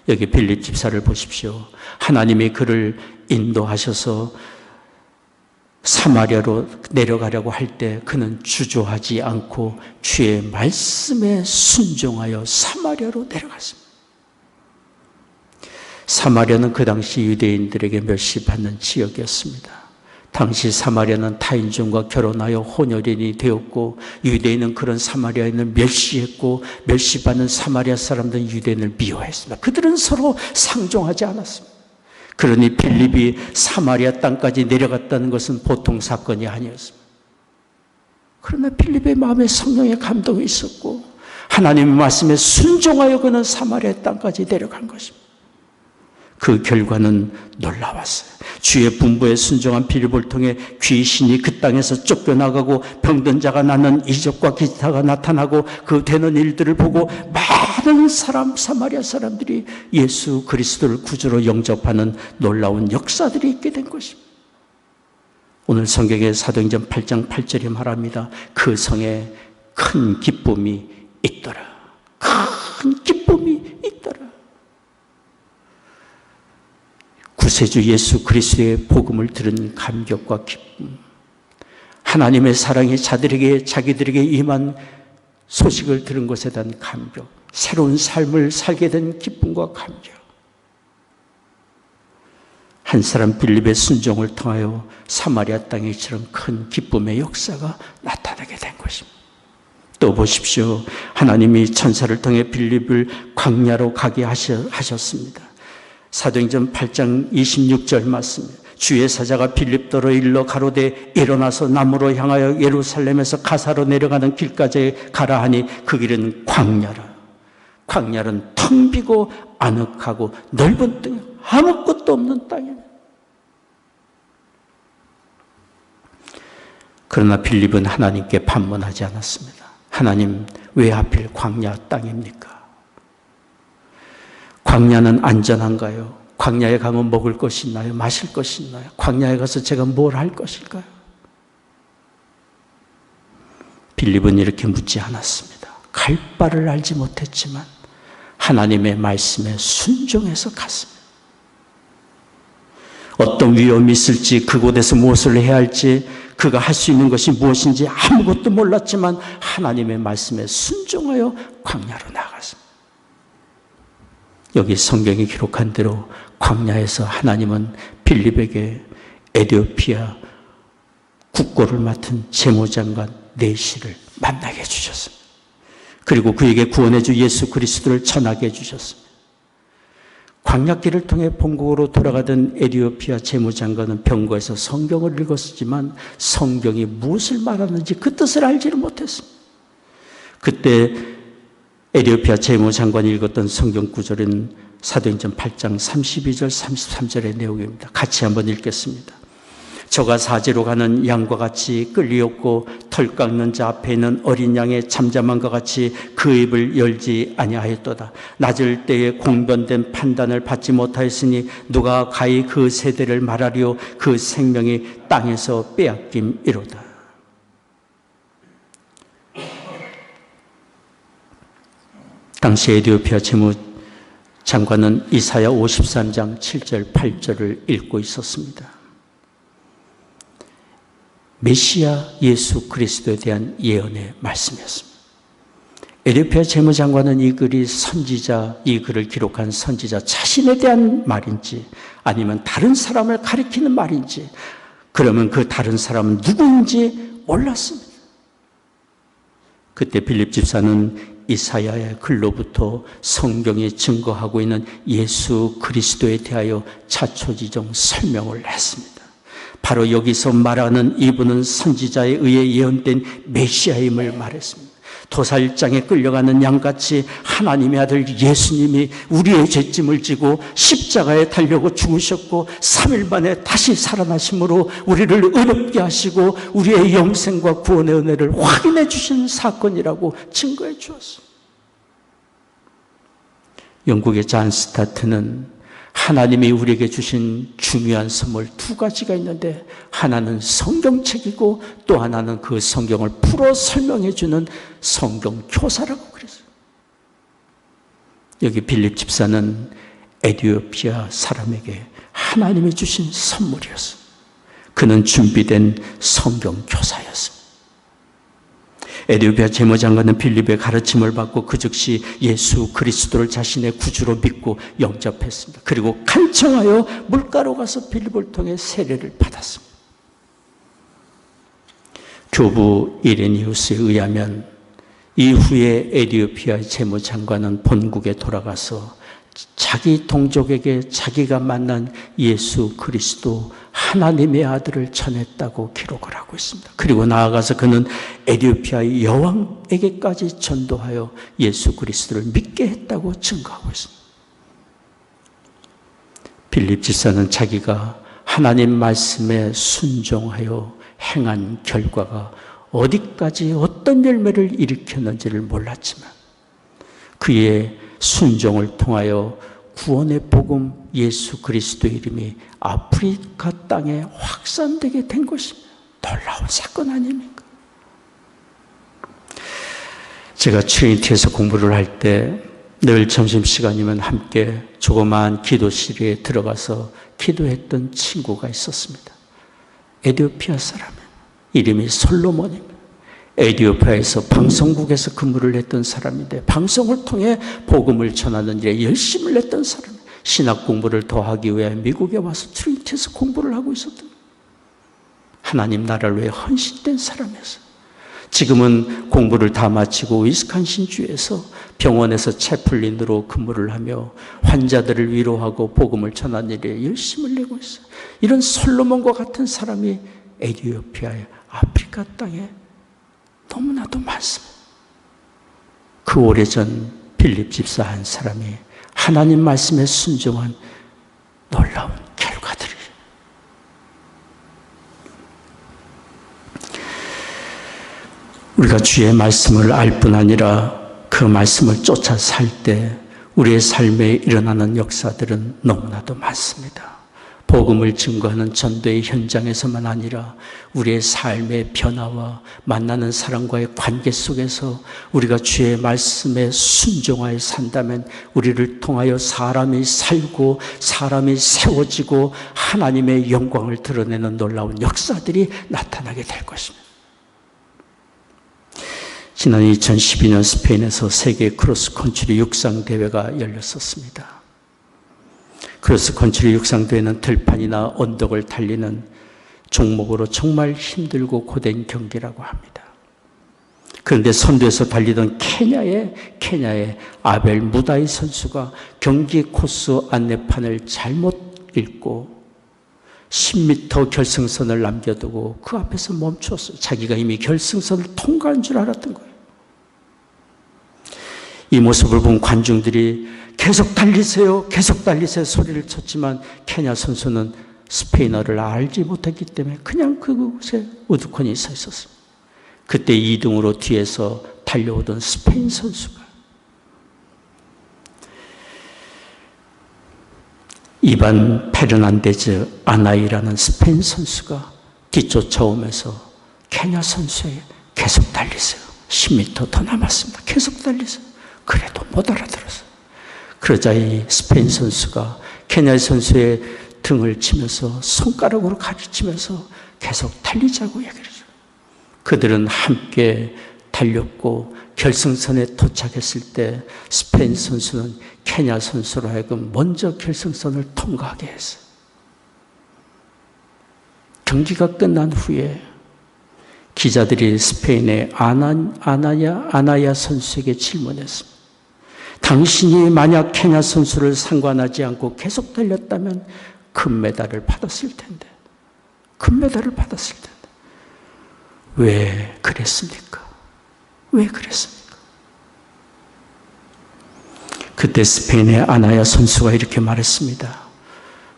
여기 빌립 집사를 보십시오. 하나님이 그를 인도하셔서 사마리아로 내려가려고 할 때 그는 주저하지 않고 주의 말씀에 순종하여 사마리아로 내려갔습니다. 사마리아는 그 당시 유대인들에게 멸시받는 지역이었습니다. 당시 사마리아는 타인종과 결혼하여 혼혈인이 되었고, 유대인은 그런 사마리아인을 멸시했고, 멸시받는 사마리아 사람들은 유대인을 미워했습니다. 그들은 서로 상종하지 않았습니다. 그러니 빌립이 사마리아 땅까지 내려갔다는 것은 보통 사건이 아니었습니다. 그러나 빌립의 마음에 성령의 감동이 있었고 하나님의 말씀에 순종하여 그는 사마리아 땅까지 내려간 것입니다. 그 결과는 놀라웠어요. 주의 분부에 순종한 빌립을 통해 귀신이 그 땅에서 쫓겨나가고 병든 자가 낫는 이적과 기사가 나타나고 그 되는 일들을 보고 많은 사마리아 사람들이 예수 그리스도를 구주로 영접하는 놀라운 역사들이 있게 된 것입니다. 오늘 성경의 사도행전 8장 8절에 말합니다. 그 성에 큰 기쁨이 있더라. 큰 기쁨이 있더라. 구세주 예수 그리스도의 복음을 들은 감격과 기쁨, 하나님의 사랑이 자기들에게 임한 소식을 들은 것에 대한 감격, 새로운 삶을 살게 된 기쁨과 감격. 한 사람 빌립의 순종을 통하여 사마리아 땅에 이처럼 큰 기쁨의 역사가 나타나게 된 것입니다. 또 보십시오. 하나님이 천사를 통해 빌립을 광야로 가게 하셨습니다. 사도행전 8장 26절 말씀입니다. 주의 사자가 빌립더러 일러 가로되 일어나서 남으로 향하여 예루살렘에서 가사로 내려가는 길까지 가라 하니 그 길은 광야라. 광야는 텅 비고 아늑하고 넓은 땅, 아무것도 없는 땅입니다. 그러나 빌립은 하나님께 반문하지 않았습니다. 하나님, 왜 하필 광야 땅입니까? 광야는 안전한가요? 광야에 가면 먹을 것이 있나요? 마실 것이 있나요? 광야에 가서 제가 뭘 할 것일까요? 빌립은 이렇게 묻지 않았습니다. 갈 바를 알지 못했지만 하나님의 말씀에 순종해서 갔습니다. 어떤 위험이 있을지, 그곳에서 무엇을 해야 할지, 그가 할 수 있는 것이 무엇인지 아무것도 몰랐지만 하나님의 말씀에 순종하여 광야로 나갔습니다. 여기 성경이 기록한 대로 광야에서 하나님은 빌립에게 에티오피아 국고를 맡은 재무장관 네시를 만나게 해주셨습니다. 그리고 그에게 구원의 주 예수 그리스도를 전하게 해주셨습니다. 광야길을 통해 본국으로 돌아가던 에티오피아 재무장관은 병거에서 성경을 읽었지만 성경이 무엇을 말하는지 그 뜻을 알지를 못했습니다. 그때 에티오피아 재무장관이 읽었던 성경 구절은 사도행전 8장 32절 33절의 내용입니다. 같이 한번 읽겠습니다. 저가 사지로 가는 양과 같이 끌리었고 털 깎는 자 앞에 있는 어린 양의 잠잠함과 같이 그 입을 열지 아니하였도다. 낮을 때에 공변된 판단을 받지 못하였으니 누가 가히 그 세대를 말하리요. 그 생명이 땅에서 빼앗김이로다. 당시 에티오피아 재무장관은 이사야 53장 7절 8절을 읽고 있었습니다. 메시아 예수 그리스도에 대한 예언의 말씀이었습니다. 에티오피아 재무장관은 이 글이 이 글을 기록한 선지자 자신에 대한 말인지 아니면 다른 사람을 가리키는 말인지, 그러면 그 다른 사람은 누구인지 몰랐습니다. 그때 빌립 집사는 이사야의 글로부터 성경이 증거하고 있는 예수 그리스도에 대하여 차초지종 설명을 했습니다. 바로 여기서 말하는 이분은 선지자에 의해 예언된 메시아임을 말했습니다. 도살장에 끌려가는 양같이 하나님의 아들 예수님이 우리의 죄짐을 지고 십자가에 달려고 죽으셨고 3일 만에 다시 살아나심으로 우리를 의롭게 하시고 우리의 영생과 구원의 은혜를 확인해 주신 사건이라고 증거해 주었습니다. 영국의 잔 스타트는 하나님이 우리에게 주신 중요한 선물 2가지가 있는데, 하나는 성경책이고 또 하나는 그 성경을 풀어 설명해 주는 성경 교사라고 그랬어요. 여기 빌립 집사는 에티오피아 사람에게 하나님이 주신 선물이었습니다. 그는 준비된 성경 교사였습니다. 에티오피아 재무장관은 빌립의 가르침을 받고 그 즉시 예수 그리스도를 자신의 구주로 믿고 영접했습니다. 그리고 간청하여 물가로 가서 빌립을 통해 세례를 받았습니다. 교부 이레니우스에 의하면 이후에 에티오피아 재무장관은 본국에 돌아가서 자기 동족에게 자기가 만난 예수 그리스도 하나님의 아들을 전했다고 기록을 하고 있습니다. 그리고 나아가서 그는 에티오피아의 여왕에게까지 전도하여 예수 그리스도를 믿게 했다고 증거하고 있습니다. 빌립 집사는 자기가 하나님 말씀에 순종하여 행한 결과가 어디까지 어떤 열매를 일으켰는지를 몰랐지만 그의 순종을 통하여 구원의 복음 예수 그리스도의 이름이 아프리카 땅에 확산되게 된 것입니다. 놀라운 사건 아닙니까? 제가 트리니티에서 공부를 할 때 늘 점심시간이면 함께 조그마한 기도실에 들어가서 기도했던 친구가 있었습니다. 에티오피아 사람, 이름이 솔로몬입니다. 에티오피아에서 방송국에서 근무를 했던 사람인데 방송을 통해 복음을 전하는 일에 열심을 냈던 사람, 신학 공부를 더 하기 위해 미국에 와서 트리니티에서 공부를 하고 있었던 하나님 나라를 위해 헌신된 사람이었어요. 지금은 공부를 다 마치고 위스콘신주에서 병원에서 채플린으로 근무를 하며 환자들을 위로하고 복음을 전하는 일에 열심을 내고 있어요. 이런 솔로몬과 같은 사람이 에티오피아의 아프리카 땅에 너무나도 많습니다. 그 오래전 빌립 집사 한 사람이 하나님 말씀에 순종한 놀라운 결과들이 우리가 주의 말씀을 알 뿐 아니라 그 말씀을 쫓아 살 때 우리의 삶에 일어나는 역사들은 너무나도 많습니다. 복음을 증거하는 전도의 현장에서만 아니라 우리의 삶의 변화와 만나는 사람과의 관계 속에서 우리가 주의 말씀에 순종하여 산다면 우리를 통하여 사람이 살고 사람이 세워지고 하나님의 영광을 드러내는 놀라운 역사들이 나타나게 될 것입니다. 지난 2012년 스페인에서 세계 크로스컨트리 육상 대회가 열렸었습니다. 크로스컨트리 육상 대회는 들판이나 언덕을 달리는 종목으로 정말 힘들고 고된 경기라고 합니다. 그런데 선두에서 달리던 케냐의 아벨 무다이 선수가 경기 코스 안내판을 잘못 읽고 10m 결승선을 남겨두고 그 앞에서 멈췄어요. 자기가 이미 결승선을 통과한 줄 알았던 거예요. 이 모습을 본 관중들이 계속 달리세요, 계속 달리세요 소리를 쳤지만 케냐 선수는 스페인어를 알지 못했기 때문에 그냥 그곳에 우두커니 서 있었습니다. 그때 2등으로 뒤에서 달려오던 스페인 선수가 이반 페르난데즈 아나이라는 스페인 선수가 뒤쫓아오면서 케냐 선수에게 계속 달리세요. 10m 더 남았습니다. 계속 달리세요. 그래도 못 알아들었어요. 그러자 이 스페인 선수가 케냐 선수의 등을 치면서 손가락으로 가르치면서 계속 달리자고 얘기를 해요. 그들은 함께 달렸고 결승선에 도착했을 때 스페인 선수는 케냐 선수로 하여금 먼저 결승선을 통과하게 했어요. 경기가 끝난 후에 기자들이 스페인의 아나야 선수에게 질문했습니다. 당신이 만약 케냐 선수를 상관하지 않고 계속 달렸다면 금메달을 받았을 텐데 왜 그랬습니까? 왜 그랬습니까? 그때 스페인의 아나야 선수가 이렇게 말했습니다.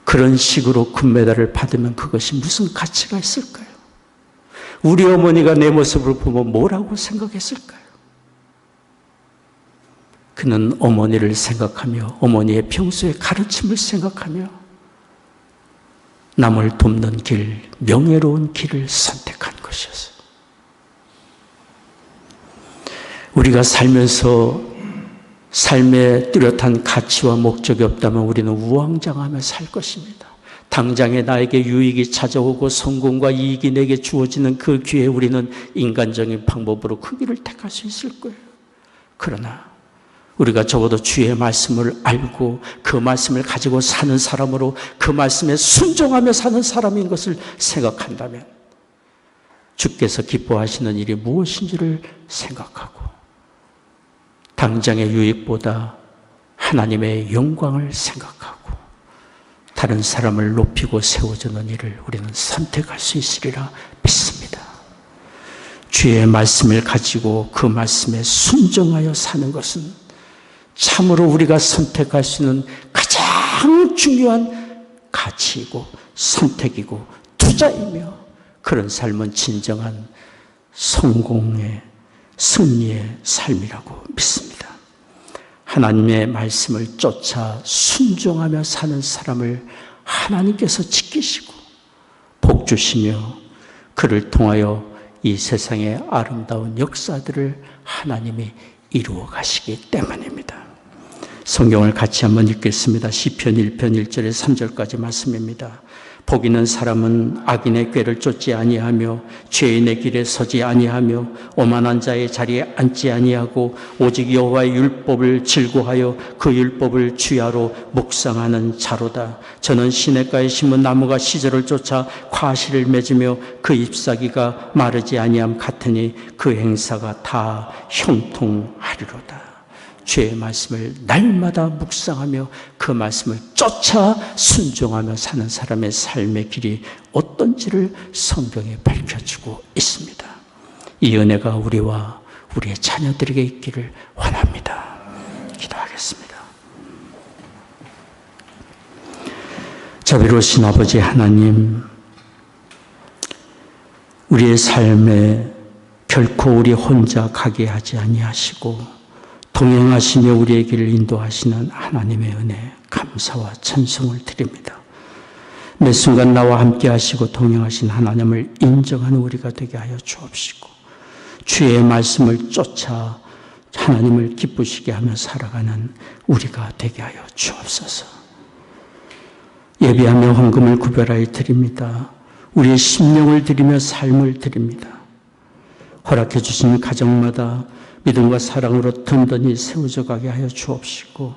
그런 식으로 금메달을 받으면 그것이 무슨 가치가 있을까요? 우리 어머니가 내 모습을 보면 뭐라고 생각했을까요? 그는 어머니를 생각하며 어머니의 평소의 가르침을 생각하며 남을 돕는 길, 명예로운 길을 선택한 것이었어요. 우리가 살면서 삶에 뚜렷한 가치와 목적이 없다면 우리는 우왕좌왕하며 살 것입니다. 당장에 나에게 유익이 찾아오고 성공과 이익이 내게 주어지는 그 기회에 우리는 인간적인 방법으로 그 길을 택할 수 있을 거예요. 그러나 우리가 적어도 주의 말씀을 알고 그 말씀을 가지고 사는 사람으로 그 말씀에 순종하며 사는 사람인 것을 생각한다면 주께서 기뻐하시는 일이 무엇인지를 생각하고 당장의 유익보다 하나님의 영광을 생각하고 다른 사람을 높이고 세워주는 일을 우리는 선택할 수 있으리라 믿습니다. 주의 말씀을 가지고 그 말씀에 순종하여 사는 것은 참으로 우리가 선택할 수 있는 가장 중요한 가치이고 선택이고 투자이며 그런 삶은 진정한 성공의 승리의 삶이라고 믿습니다. 하나님의 말씀을 쫓아 순종하며 사는 사람을 하나님께서 지키시고 복 주시며 그를 통하여 이 세상의 아름다운 역사들을 하나님이 이루어 가시기 때문입니다. 성경을 같이 한번 읽겠습니다. 시편 1편 1절에 3절까지 말씀입니다. 복 있는 사람은 악인의 꾀를 쫓지 아니하며 죄인의 길에 서지 아니하며 오만한 자의 자리에 앉지 아니하고 오직 여호와의 율법을 즐거워하여 그 율법을 주야로 묵상하는 자로다. 저는 시냇가에 심은 나무가 시절을 쫓아 과실을 맺으며 그 잎사귀가 마르지 아니함 같으니 그 행사가 다 형통하리로다. 주의 말씀을 날마다 묵상하며 그 말씀을 쫓아 순종하며 사는 사람의 삶의 길이 어떤지를 성경에 밝혀주고 있습니다. 이 은혜가 우리와 우리의 자녀들에게 있기를 원합니다. 기도하겠습니다. 자비로우신 아버지 하나님, 우리의 삶에 결코 우리 혼자 가게 하지 아니하시고 동행하시며 우리의 길을 인도하시는 하나님의 은혜 감사와 찬송을 드립니다. 매 순간 나와 함께 하시고 동행하신 하나님을 인정하는 우리가 되게 하여 주옵시고 주의 말씀을 쫓아 하나님을 기쁘시게 하며 살아가는 우리가 되게 하여 주옵소서. 예배하며 헌금을 구별하여 드립니다. 우리의 심령을 드리며 삶을 드립니다. 허락해 주신 가정마다 믿음과 사랑으로 든든히 세워져 가게 하여 주옵시고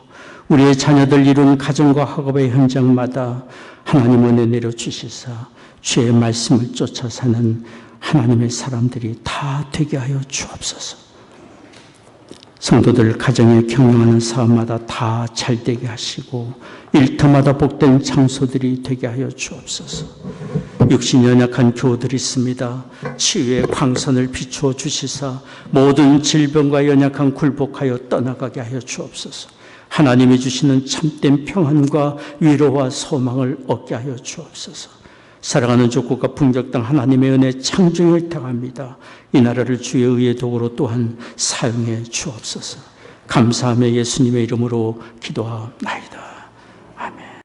우리의 자녀들 이룬 가정과 학업의 현장마다 하나님 은혜 내려주시사 주의 말씀을 쫓아 사는 하나님의 사람들이 다 되게 하여 주옵소서. 성도들 가정에 경영하는 사업마다 다 잘되게 하시고 일터마다 복된 장소들이 되게 하여 주옵소서. 육신 연약한 교우들이 있습니다. 치유의 광선을 비추어 주시사 모든 질병과 연약한 굴복하여 떠나가게 하여 주옵소서. 하나님이 주시는 참된 평안과 위로와 소망을 얻게 하여 주옵소서. 사랑하는 족국과 풍족 땅 하나님의 은혜 창조를 택합니다. 이 나라를 주의 의의 도구로 또한 사용해 주옵소서. 감사하며 예수님의 이름으로 기도하옵나이다. 아멘.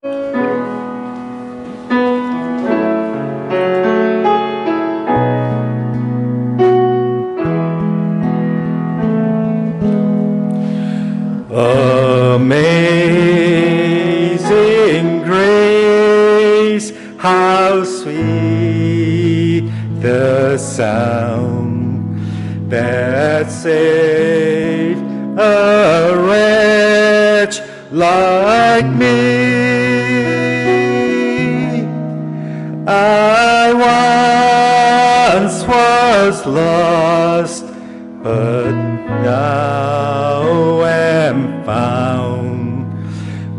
Amazing grace, how sweet the sound that saved a wretch like me. I once was lost, but now am found,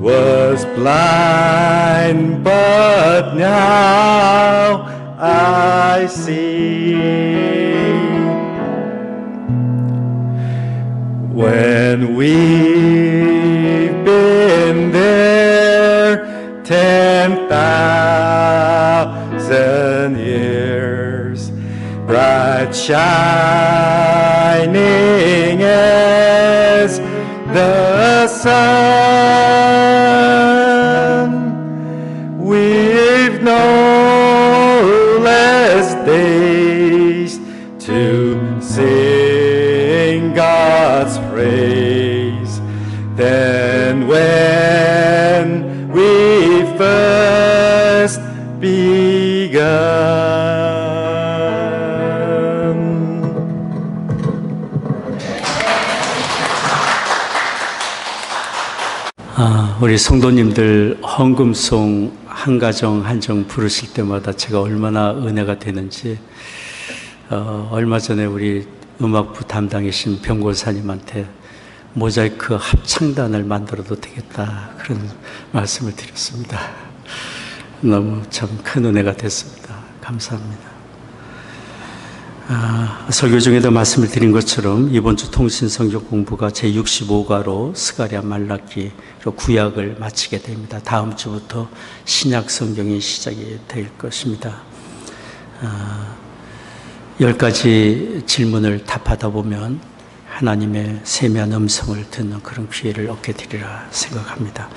was blind, but now I see. When we've been there 10,000 years, bright shining as the sun, we've no less days to sing God's praise 우리 성도님들 헌금송 한 가정 한정 부르실 때마다 제가 얼마나 은혜가 되는지 얼마 전에 우리 음악부 담당이신 병골사님한테 모자이크 합창단을 만들어도 되겠다 그런 말씀을 드렸습니다. 너무 참 큰 은혜가 됐습니다. 감사합니다. 설교 중에도 말씀을 드린 것처럼 이번 주 통신성경 공부가 제65과로 스가랴 말라기로 구약을 마치게 됩니다. 다음 주부터 신약 성경이 시작이 될 것입니다. 10가지 질문을 답하다 보면 하나님의 세미한 음성을 듣는 그런 기회를 얻게 되리라 생각합니다.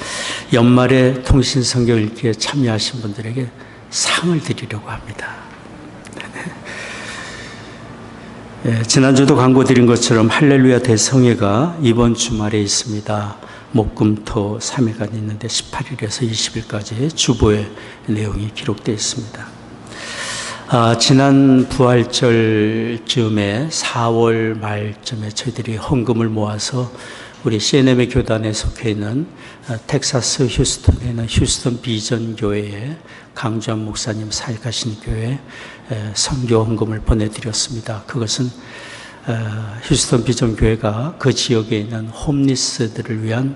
연말에 통신성경 읽기에 참여하신 분들에게 상을 드리려고 합니다. 지난주도 광고 드린 것처럼 할렐루야 대성회가 이번 주말에 있습니다. 목금토 3회가 있는데 18일에서 20일까지 주보의 내용이 기록되어 있습니다. 지난 부활절 즈음에 4월 말쯤에 저희들이 헌금을 모아서 우리 CNM의 교단에 속해 있는 텍사스 휴스턴에 있는 휴스턴 비전 교회에 강주한 목사님 사역하신 교회에 선교 헌금을 보내드렸습니다. 그것은 휴스턴 비전 교회가 그 지역에 있는 홈리스들을 위한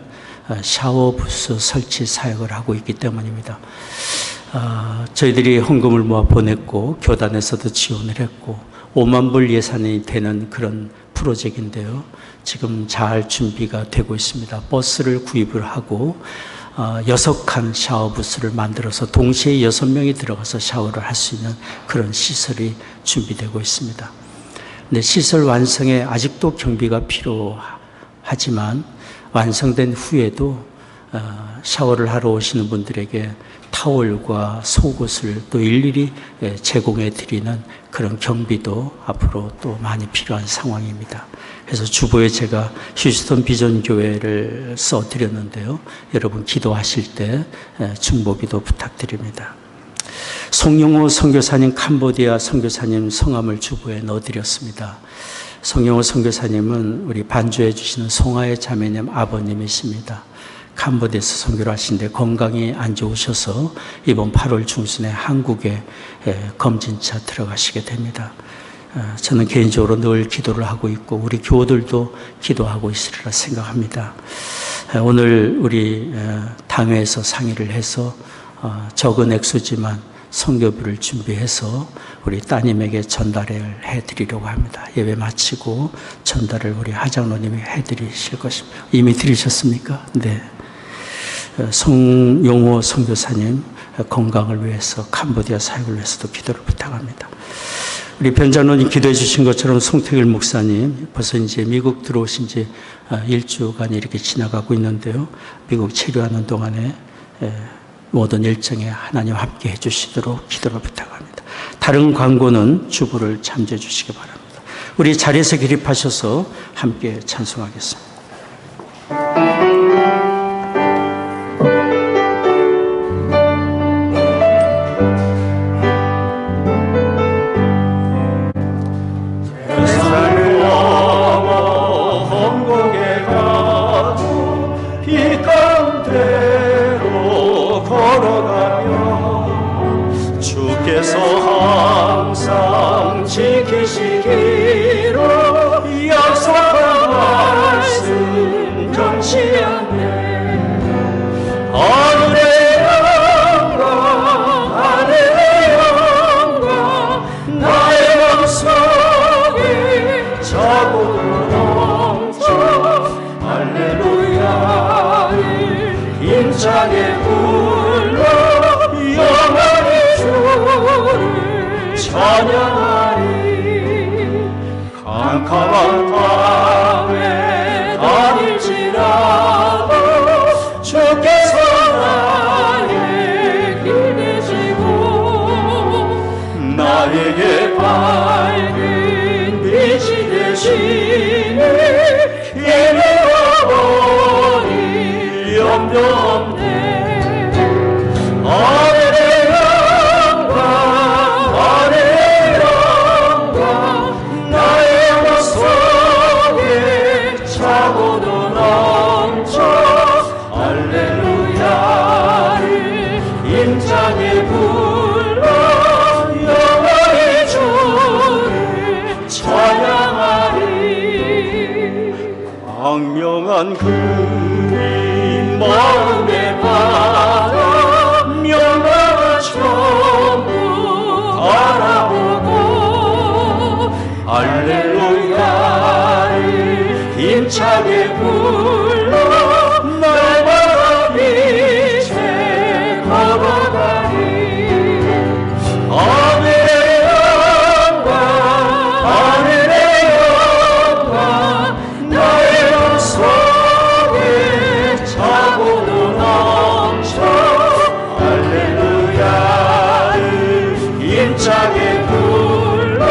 샤워부스 설치 사역을 하고 있기 때문입니다. 저희들이 헌금을 모아 보냈고 교단에서도 지원을 했고 5만 불 예산이 되는 그런 프로젝트인데요. 지금 잘 준비가 되고 있습니다. 버스를 구입을 하고 6칸 샤워부스를 만들어서 동시에 6명이 들어가서 샤워를 할 수 있는 그런 시설이 준비되고 있습니다. 근데 시설 완성에 아직도 경비가 필요하지만 완성된 후에도 샤워를 하러 오시는 분들에게 타월과 속옷을 또 일일이 제공해 드리는 그런 경비도 앞으로 또 많이 필요한 상황입니다. 그래서 주보에 제가 휴스턴 비전 교회를 써드렸는데요. 여러분 기도하실 때 중보기도 부탁드립니다. 송영호 선교사님, 캄보디아 선교사님 성함을 주보에 넣어드렸습니다. 송영호 선교사님은 우리 반주해 주시는 송하의 자매님 아버님이십니다. 캄보디아에서 선교를 하시는데 건강이 안 좋으셔서 이번 8월 중순에 한국에 검진차 들어가시게 됩니다. 저는 개인적으로 늘 기도를 하고 있고 우리 교우들도 기도하고 있으리라 생각합니다. 오늘 우리 당회에서 상의를 해서 적은 액수지만 선교부를 준비해서 우리 따님에게 전달을 해드리려고 합니다. 예배 마치고 전달을 우리 하장로님이 해드리실 것입니다. 이미 드리셨습니까? 네. 송용호 선교사님 건강을 위해서 캄보디아 사역을 위해서도 기도를 부탁합니다. 우리 변장로님 기도해 주신 것처럼 송태길 목사님 벌써 이제 미국 들어오신 지 1주간 이렇게 지나가고 있는데요. 미국 체류하는 동안에 모든 일정에 하나님 함께 해주시도록 기도를 부탁합니다. 다른 광고는 주보를 참조해 주시기 바랍니다. 우리 자리에서 기립하셔서 함께 찬송하겠습니다. 항상 지키시기로 약속한 말씀 정치 않네. 하늘의 영광 하늘의 영광 나의 맘속에 차고 넘쳐 할렐루야 힘차게 불러 영원히 주를 찬양하리. 캄캄한 밤에 다닐지라도 주께서 나의 길 되시고 나에게 밝은 빛이 되시니 힘이 어머니 염려 없네. 차고도 넘쳐 할렐루야 한 그림 마음에 받아 명랑한 천국 바라보고 할렐루야를 힘차게 불러 날마다 빛에 걸어가리. 하늘의 영광 하늘의 영광 나의 속에 차고도 넘쳐 할렐루야를 힘차게 불러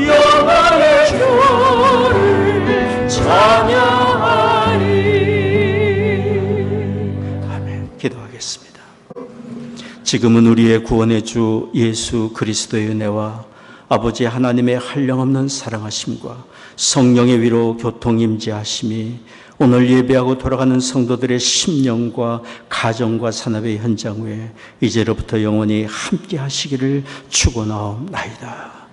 영광의 주를 찬양하리. 아멘. 기도하겠습니다. 지금은 우리의 구원의 주 예수 그리스도의 은혜와 아버지 하나님의 한량없는 사랑하심과 성령의 위로 교통 임재하심이 오늘 예배하고 돌아가는 성도들의 심령과 가정과 산업의 현장 위에 이제로부터 영원히 함께 하시기를 축원하옵나이다.